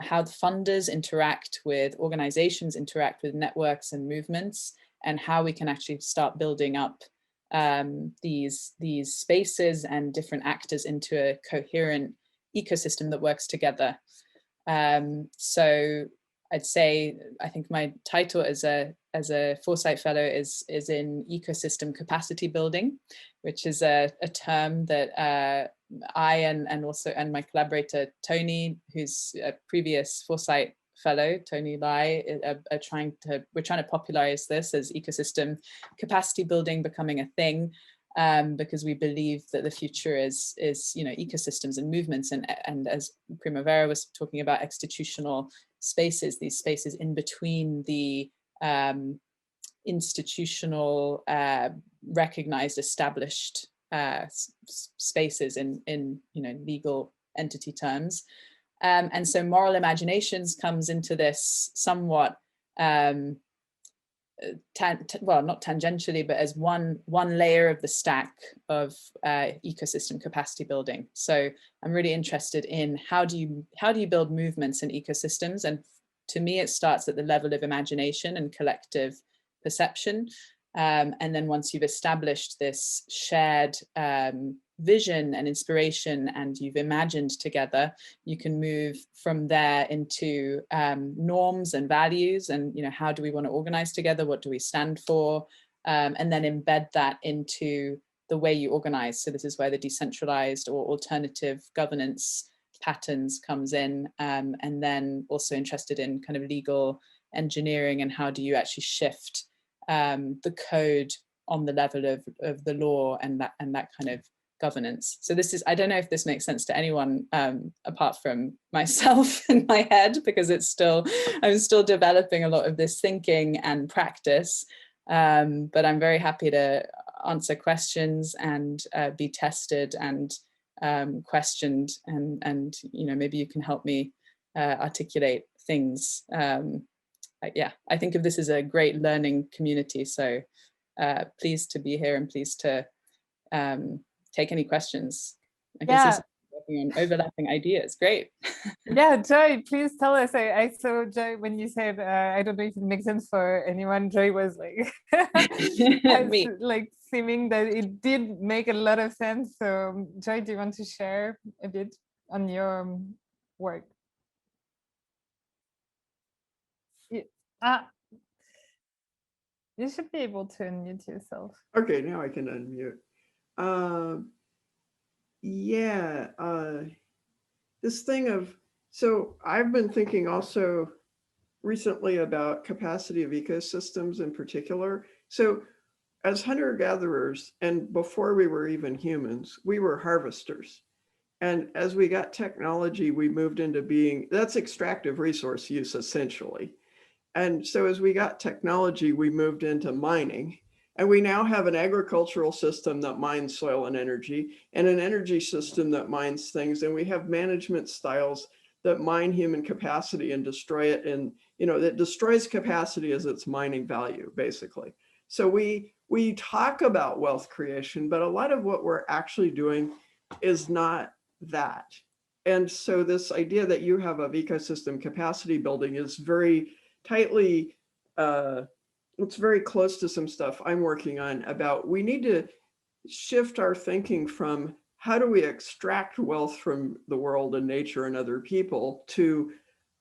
how the funders interact with organizations, interact with networks and movements, and how we can actually start building up these spaces and different actors into a coherent ecosystem that works together. So I'd say, I think my title as a Foresight Fellow is in ecosystem capacity building, which is a term that I and my collaborator Tony, who's a previous Foresight Fellow, Tony Lai, we're trying to popularize this as ecosystem capacity building becoming a thing, because we believe that the future is ecosystems and movements, and as Primavera was talking about, extitutional spaces, these spaces in between the institutional, recognized, established spaces in legal entity terms. And so moral imaginations comes into this somewhat, well, not tangentially, but as one layer of the stack of ecosystem capacity building. So I'm really interested in how do you build movements in ecosystems? And to me, it starts at the level of imagination and collective perception. And then once you've established this shared vision and inspiration, and you've imagined together, you can move from there into norms and values, and how do we want to organize together, what do we stand for, and then embed that into the way you organize. So this is where the decentralized or alternative governance patterns comes in, and then also interested in kind of legal engineering and how do you actually shift the code on the level of the law and that kind of governance. So this is, I don't know if this makes sense to anyone apart from myself in my head, because I'm still developing a lot of this thinking and practice, but I'm very happy to answer questions and be tested and questioned, and maybe you can help me articulate things. Yeah, I think of this as a great learning community, so pleased to be here and pleased to take any questions. I guess this is working on overlapping ideas. Great. Yeah, Joy, please tell us. I saw Joy when you said, I don't know if it makes sense for anyone. Joy was like, like seeming that it did make a lot of sense. So Joy, do you want to share a bit on your work? You should be able to unmute yourself. Okay, now I can unmute. This thing of, so I've been thinking also recently about capacity of ecosystems in particular. So as hunter-gatherers, and before we were even humans, we were harvesters. And as we got technology, we moved into being, that's extractive resource use essentially. And so as we got technology, we moved into mining. And we now have an agricultural system that mines soil and energy, and an energy system that mines things. And we have management styles that mine human capacity and destroy it. And, that destroys capacity as its mining value, basically. So we talk about wealth creation, but a lot of what we're actually doing is not that. And so this idea that you have of ecosystem capacity building is very tightly, it's very close to some stuff I'm working on about we need to shift our thinking from how do we extract wealth from the world and nature and other people to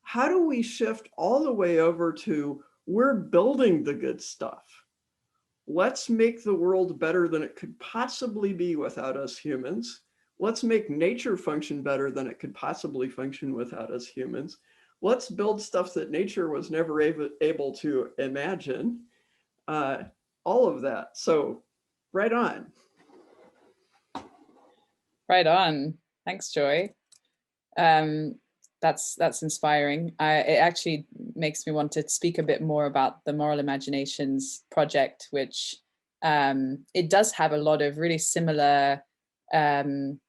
how do we shift all the way over to we're building the good stuff. Let's make the world better than it could possibly be without us humans. Let's make nature function better than it could possibly function without us humans. Let's build stuff that nature was never able to imagine, all of that. So right on. Right on. Thanks, Joy. That's inspiring. It actually makes me want to speak a bit more about the Moral Imaginations project, which it does have a lot of really similar kind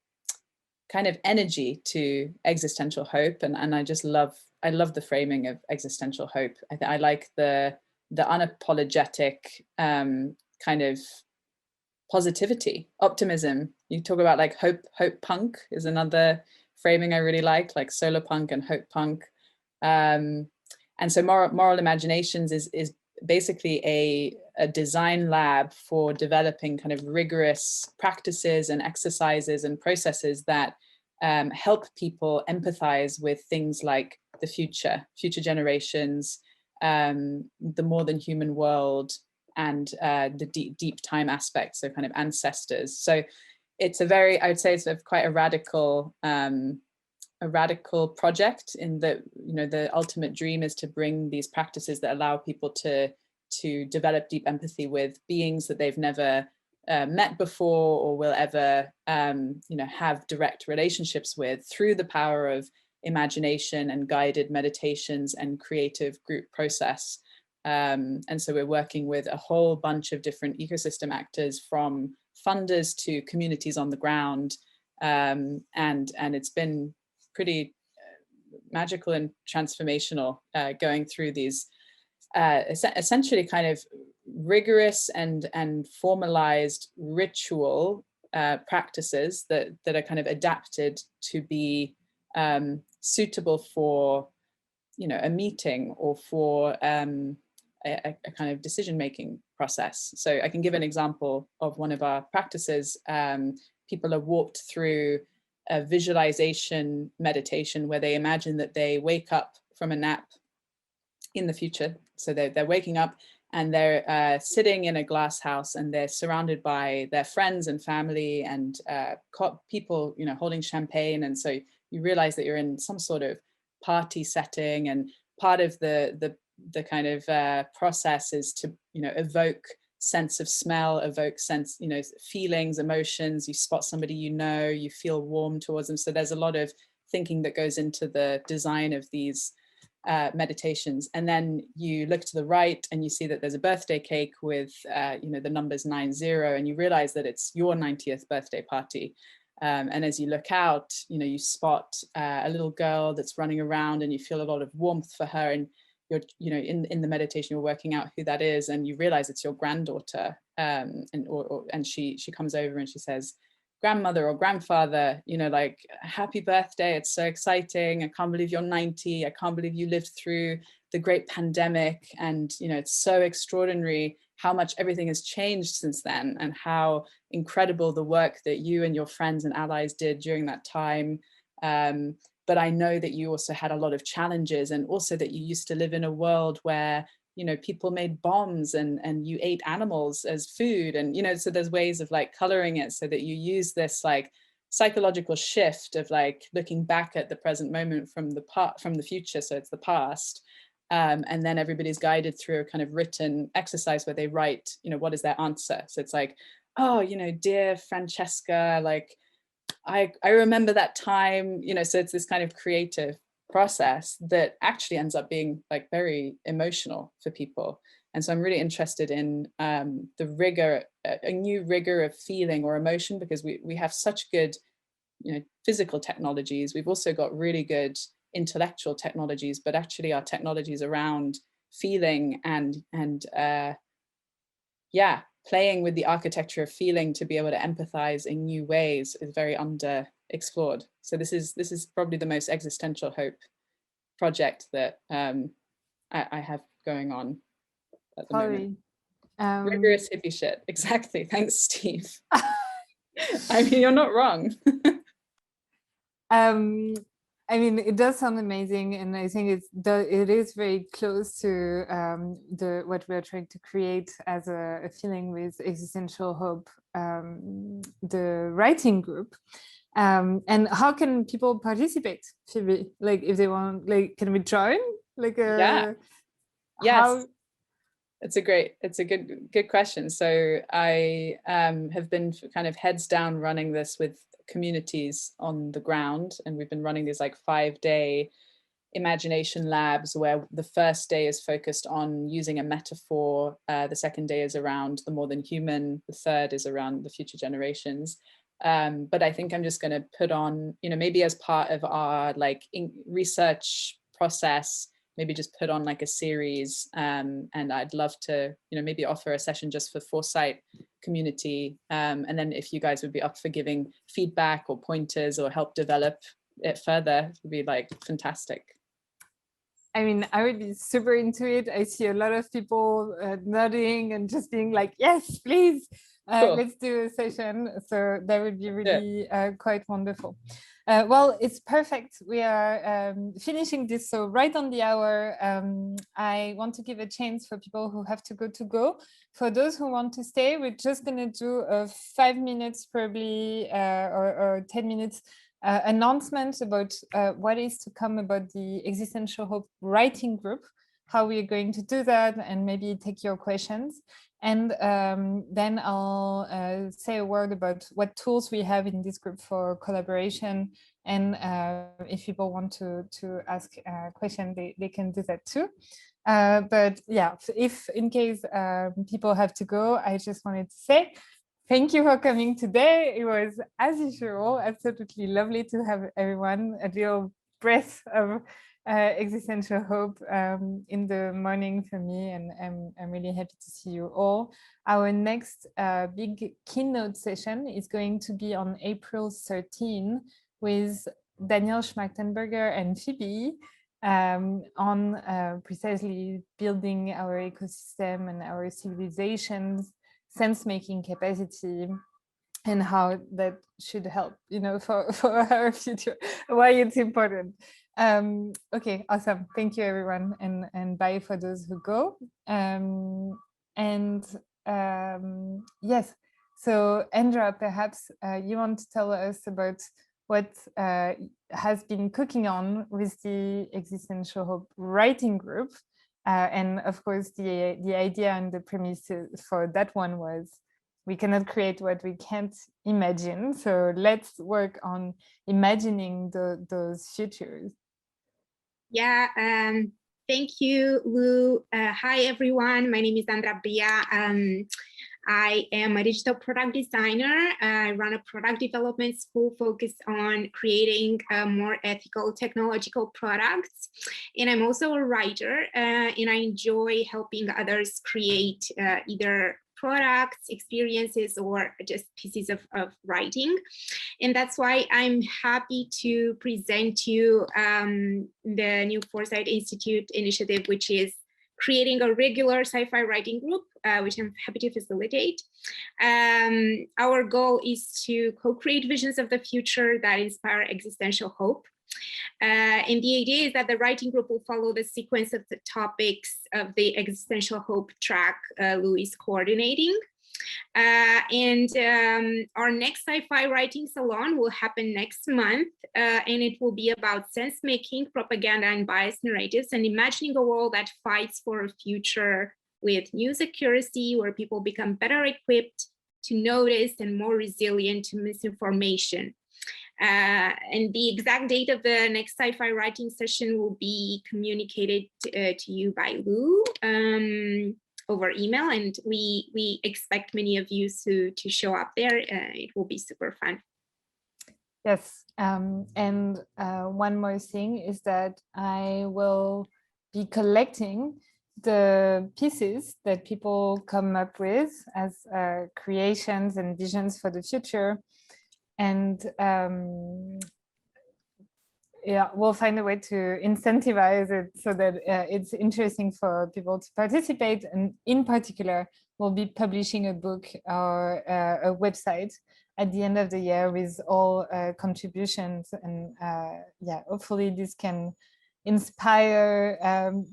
of energy to Existential Hope, and I love the framing of Existential Hope. I like the unapologetic kind of positivity, optimism. You talk about like hope punk is another framing I really like solar punk and hope punk. And so Moral Imaginations is basically a design lab for developing kind of rigorous practices and exercises and processes that help people empathize with things like the future generations, the more than human world, and the deep time aspects, so kind of ancestors. So it's I would say it's quite a radical project in that, the ultimate dream is to bring these practices that allow people to develop deep empathy with beings that they've never met before or will ever have direct relationships with, through the power of imagination and guided meditations and creative group process. And so we're working with a whole bunch of different ecosystem actors, from funders to communities on the ground. And it's been pretty magical and transformational, going through these essentially kind of rigorous and formalized ritual practices that are kind of adapted to be suitable for, you know, a meeting or for a kind of decision-making process. So I can give an example of one of our practices. People are walked through a visualization meditation where they imagine that they wake up from a nap in the future. So they're waking up and they're sitting in a glass house, and they're surrounded by their friends and family and people, you know, holding champagne. And so you realize that you're in some sort of party setting, and part of the kind of process is to, you know, evoke sense of smell, evoke sense, you know, feelings, emotions. You spot somebody, you know, you feel warm towards them. So there's a lot of thinking that goes into the design of these meditations. And then you look to the right and you see that there's a birthday cake with, you know, the numbers 90, and you realize that it's your 90th birthday party. And as you look out, you know, you spot a little girl that's running around, and you feel a lot of warmth for her. And you're, you know, in the meditation, you're working out who that is, and you realize it's your granddaughter. And she comes over and she says, grandmother or grandfather, you know, like, happy birthday, it's so exciting, I can't believe you're 90, I can't believe you lived through the great pandemic, and, you know, it's so extraordinary how much everything has changed since then, and how incredible the work that you and your friends and allies did during that time. But I know that you also had a lot of challenges, and also that you used to live in a world where, you know, people made bombs and you ate animals as food. And, you know, so there's ways of like coloring it so that you use this like psychological shift of like looking back at the present moment from the future. So it's the past. And then everybody's guided through a kind of written exercise where they write, you know, what is their answer? So it's like, oh, you know, dear Francesca, like, I remember that time, you know, so it's this kind of creative process that actually ends up being like very emotional for people. And so I'm really interested in the rigor, a new rigor of feeling or emotion, because we have such good, you know, physical technologies. We've also got really good intellectual technologies, but actually our technologies around feeling and yeah, playing with the architecture of feeling to be able to empathize in new ways is very underexplored. So this is probably the most existential hope project that I have going on at the moment. Rigorous hippie shit. Exactly. Thanks, Steve. I mean, you're not wrong. I mean, it does sound amazing, and I think it is very close to what we are trying to create as a feeling with Existential Hope, the writing group. And how can people participate, Phoebe? Like, if they want, like, can we join? Like, yeah, yes. It's a good question. So I have been kind of heads down running this with communities on the ground, and we've been running these like 5-day imagination labs where the first day is focused on using a metaphor, the second day is around the more than human, the third is around the future generations. But I think I'm just going to put on, you know, maybe as part of our like research process, maybe just put on like a series, and I'd love to, you know, maybe offer a session just for Foresight community, and then if you guys would be up for giving feedback or pointers or help develop it further, it would be like fantastic. I mean, I would be super into it. I see a lot of people nodding and just being like, yes, please, cool. Let's do a session. So that would be really quite wonderful. Well, it's perfect. We are finishing this, so right on the hour. I want to give a chance for people who have to go. For those who want to stay, we're just going to do a 5 minutes probably, or 10 minutes announcement about what is to come about the Existential Hope writing group, how we are going to do that, and maybe take your questions. And then I'll say a word about what tools we have in this group for collaboration And if people want to ask a question, they can do that too. But yeah, if in case people have to go, I just wanted to say thank you for coming today. It was, as usual, absolutely lovely to have everyone, a little breath of existential hope in the morning for me, and I'm really happy to see you all. Our next big keynote session is going to be on April 13 with Daniel Schmachtenberger and Phoebe on precisely building our ecosystem and our civilization's sense-making capacity, and how that should help, you know, for our future, why it's important. Okay, awesome. Thank you, everyone, and bye for those who go. Yes, so Andra, perhaps you want to tell us about what has been cooking on with the Existential Hope writing group. And of course, the idea and the premise for that one was we cannot create what we can't imagine. So let's work on imagining those futures. Yeah, thank you, Lou. Hi, everyone. My name is Andra Bria. I am a digital product designer. I run a product development school focused on creating more ethical technological products. And I'm also a writer, and I enjoy helping others create either products, experiences, or just pieces of writing. And that's why I'm happy to present you the new Foresight Institute initiative, which is creating a regular sci-fi writing group, which I'm happy to facilitate. Our goal is to co-create visions of the future that inspire existential hope. And the idea is that the writing group will follow the sequence of the topics of the existential hope track Lou is coordinating. Our next sci-fi writing salon will happen next month, and it will be about sense-making, propaganda, and biased narratives, and imagining a world that fights for a future with news accuracy, where people become better equipped to notice and more resilient to misinformation. And the exact date of the next sci-fi writing session will be communicated to you by Lou over email, and we expect many of you to show up there. It will be super fun. Yes, and one more thing is that I will be collecting the pieces that people come up with as creations and visions for the future. And yeah, we'll find a way to incentivize it so that it's interesting for people to participate. And in particular, we'll be publishing a book or a website at the end of the year with all contributions. And yeah, hopefully this can inspire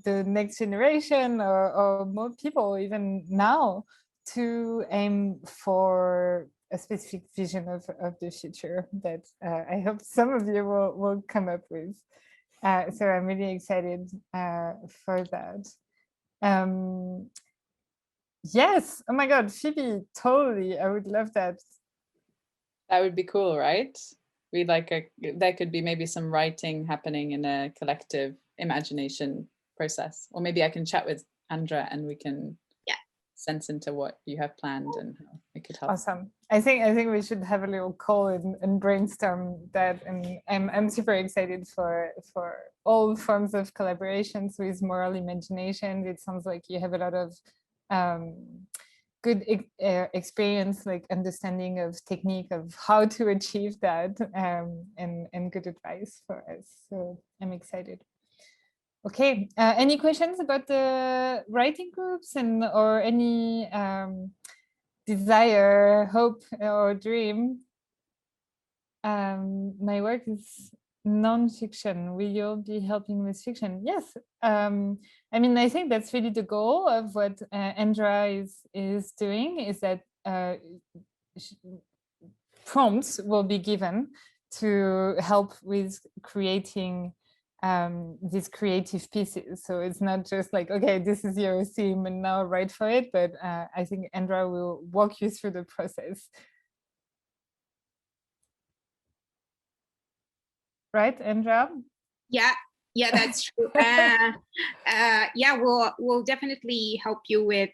the next generation or more people even now to aim for a specific vision of the future that I hope some of you will come up with. So I'm really excited for that. Yes, oh my God, Phoebe, totally, I would love that. That would be cool, right? We'd like there could be maybe some writing happening in a collective imagination process. Or maybe I can chat with Andra and we can sense into what you have planned and how it could help. Awesome. I think we should have a little call and brainstorm that, and I'm super excited for all forms of collaborations with moral imagination. It sounds like you have a lot of good experience, like understanding of technique of how to achieve that, and good advice for us. So I'm excited. Okay, any questions about the writing groups or any desire, hope, or dream? My work is non-fiction. Will you be helping with fiction? Yes. I mean, I think that's really the goal of what Andra is doing, is that prompts will be given to help with creating these creative pieces. So it's not just like, okay, this is your theme and now write for it, but I think Andra will walk you through the process. right, Andrea? Yeah, that's true. Yeah, we'll definitely help you with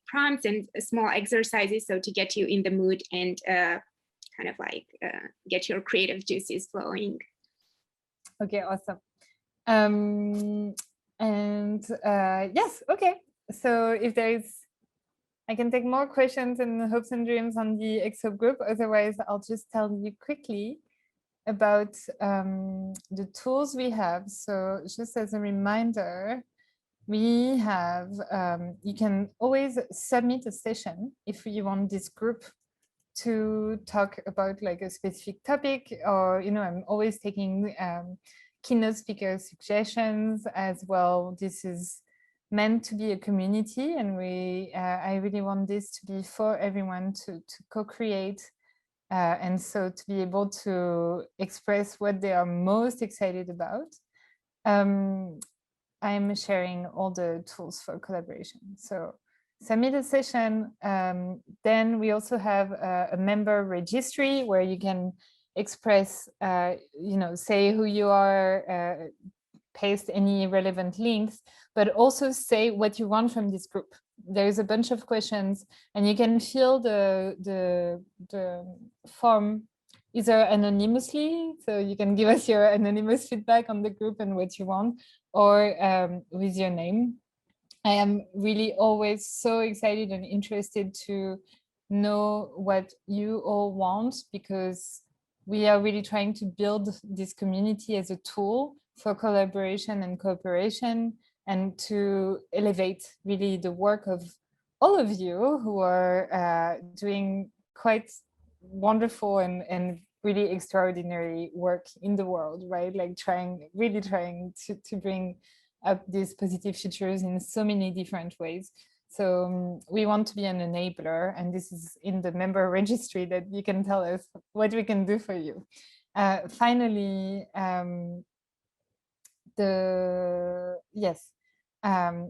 prompts and small exercises, so to get you in the mood and kind of like get your creative juices flowing. Okay, awesome. And yes, okay. So if there is, I can take more questions and hopes and dreams on the XHope group. Otherwise, I'll just tell you quickly about the tools we have. So just as a reminder, we have, you can always submit a session if you want this group to talk about like a specific topic, or, you know, I'm always taking keynote speaker suggestions as well. This is meant to be a community, and I really want this to be for everyone to co-create. And so to be able to express what they are most excited about. I'm sharing all the tools for collaboration. So submit a session. Then we also have a member registry where you can express, you know, say who you are, paste any relevant links, but also say what you want from this group. There's a bunch of questions, and you can fill the form either anonymously, so you can give us your anonymous feedback on the group and what you want, or with your name. I am really always so excited and interested to know what you all want, because we are really trying to build this community as a tool for collaboration and cooperation, and to elevate really the work of all of you who are doing quite wonderful and really extraordinary work in the world, right? Like really trying to bring up these positive futures in so many different ways. So we want to be an enabler, and this is in the member registry that you can tell us what we can do for you. Finally,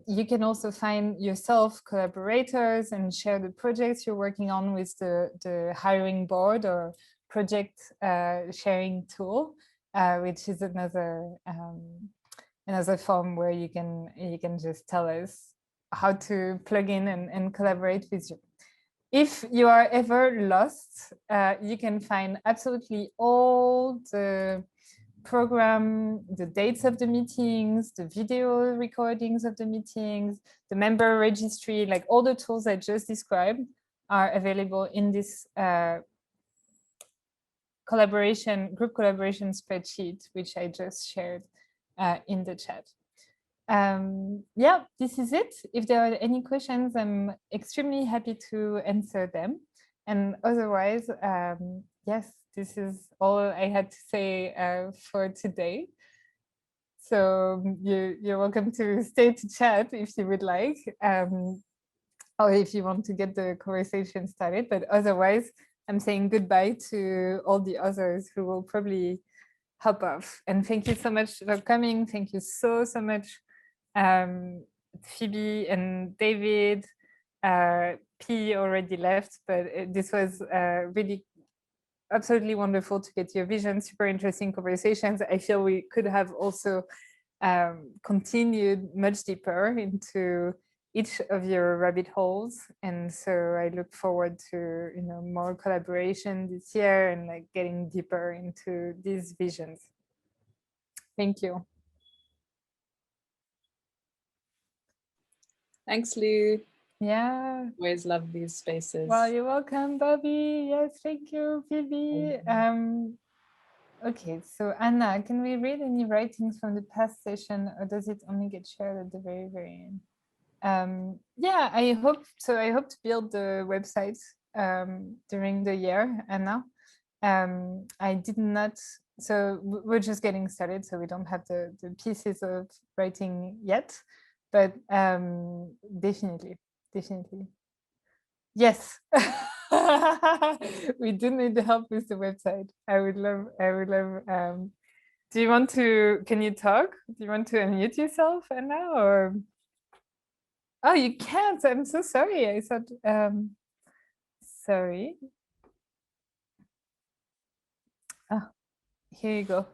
you can also find yourself collaborators and share the projects you're working on with the hiring board or project sharing tool, which is another form where you can just tell us how to plug in and collaborate with you. If you are ever lost, you can find absolutely all the program, the dates of the meetings, the video recordings of the meetings, the member registry, like all the tools I just described are available in this group collaboration spreadsheet, which I just shared in the chat. Yeah, this is it. If there are any questions, I'm extremely happy to answer them. And otherwise, yes, this is all I had to say for today. So you're welcome to stay to chat if you would like, or if you want to get the conversation started. But otherwise, I'm saying goodbye to all the others who will probably hop off. And thank you so much for coming. Thank you so much, Phoebe and David. P already left, but this was really absolutely wonderful to get your vision, super interesting conversations. I feel we could have also continued much deeper into each of your rabbit holes. And so I look forward to, you know, more collaboration this year and like getting deeper into these visions. Thank you. Thanks, Lou. Yeah. Always love these spaces. Well, you're welcome, Bobby. Yes, thank you, Phoebe. Okay, so Anna, can we read any writings from the past session, or does it only get shared at the very, very end? Yeah, I hope so. I hope to build the website during the year, Anna. I did not, so we're just getting started, so we don't have the pieces of writing yet, but definitely. Yes. We do need the help with the website. I would love, do you want to, can you talk? Do you want to unmute yourself, Anna, or? Oh, you can't, I'm so sorry. I thought, sorry. Oh, here you go.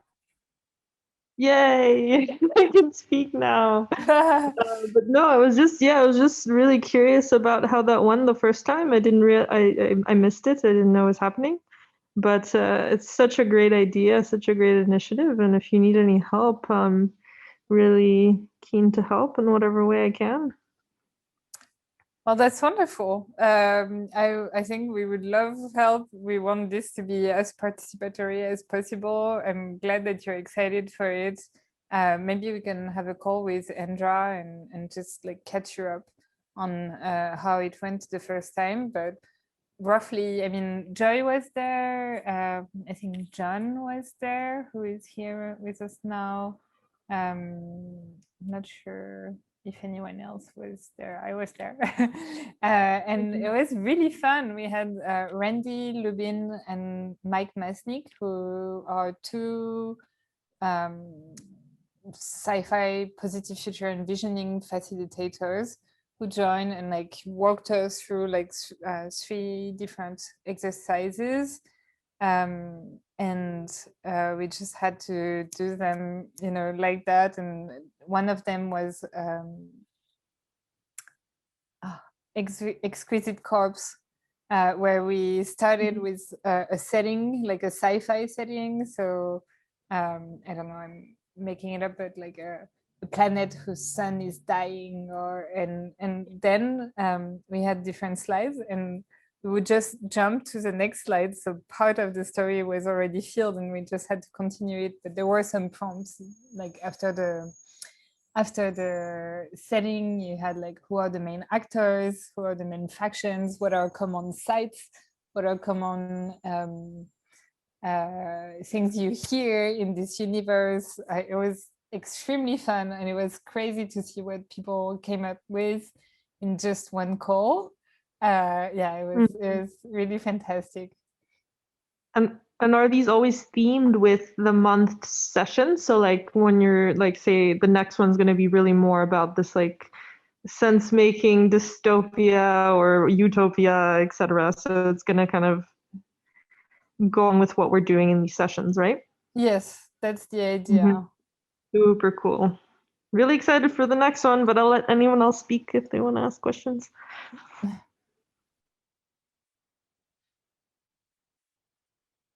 Yay! I can speak now. But no, I was just really curious about how that went the first time. I didn't I missed it. I didn't know it was happening. But it's such a great idea, such a great initiative. And if you need any help, I'm really keen to help in whatever way I can. Well, that's wonderful. I think we would love help. We want this to be as participatory as possible. I'm glad that you're excited for it. Maybe we can have a call with Andra and just like catch you up on how it went the first time. But roughly, I mean, Joy was there. I think John was there, who is here with us now. I'm not sure if anyone else was there. I was there. And it was really fun. We had Randy Lubin and Mike Masnick, who are two sci-fi positive future envisioning facilitators who joined and like walked us through like 3 different exercises. And we just had to do them, you know, like that. And one of them was Exquisite Corpse, where we started with a setting, like a sci-fi setting. So I don't know, I'm making it up, but like a planet whose sun is dying, and then we had different slides, and we would just jump to the next slide. So part of the story was already filled and we just had to continue it. But there were some prompts, like after the setting, you had like, who are the main actors, who are the main factions, what are common sites, what are common things you hear in this universe. It was extremely fun, and it was crazy to see what people came up with in just one call. Yeah, it was really fantastic. And are these always themed with the month sessions? So like when you're like, say the next one's going to be really more about this like sense making dystopia or utopia, etc. So it's going to kind of go on with what we're doing in these sessions, right? Yes, that's the idea. Super cool. Really excited for the next one, but I'll let anyone else speak if they want to ask questions.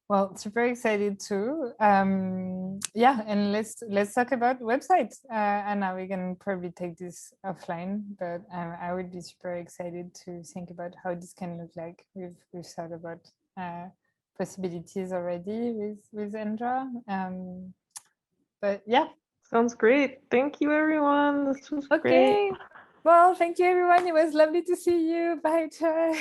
Well, super excited too. Yeah, and let's talk about websites. And now we can probably take this offline, but I would be super excited to think about how this can look like. We've thought about possibilities already with Andra. But yeah. Sounds great. Thank you, everyone. This was okay. Great. Well, thank you, everyone. It was lovely to see you. Bye, Joy.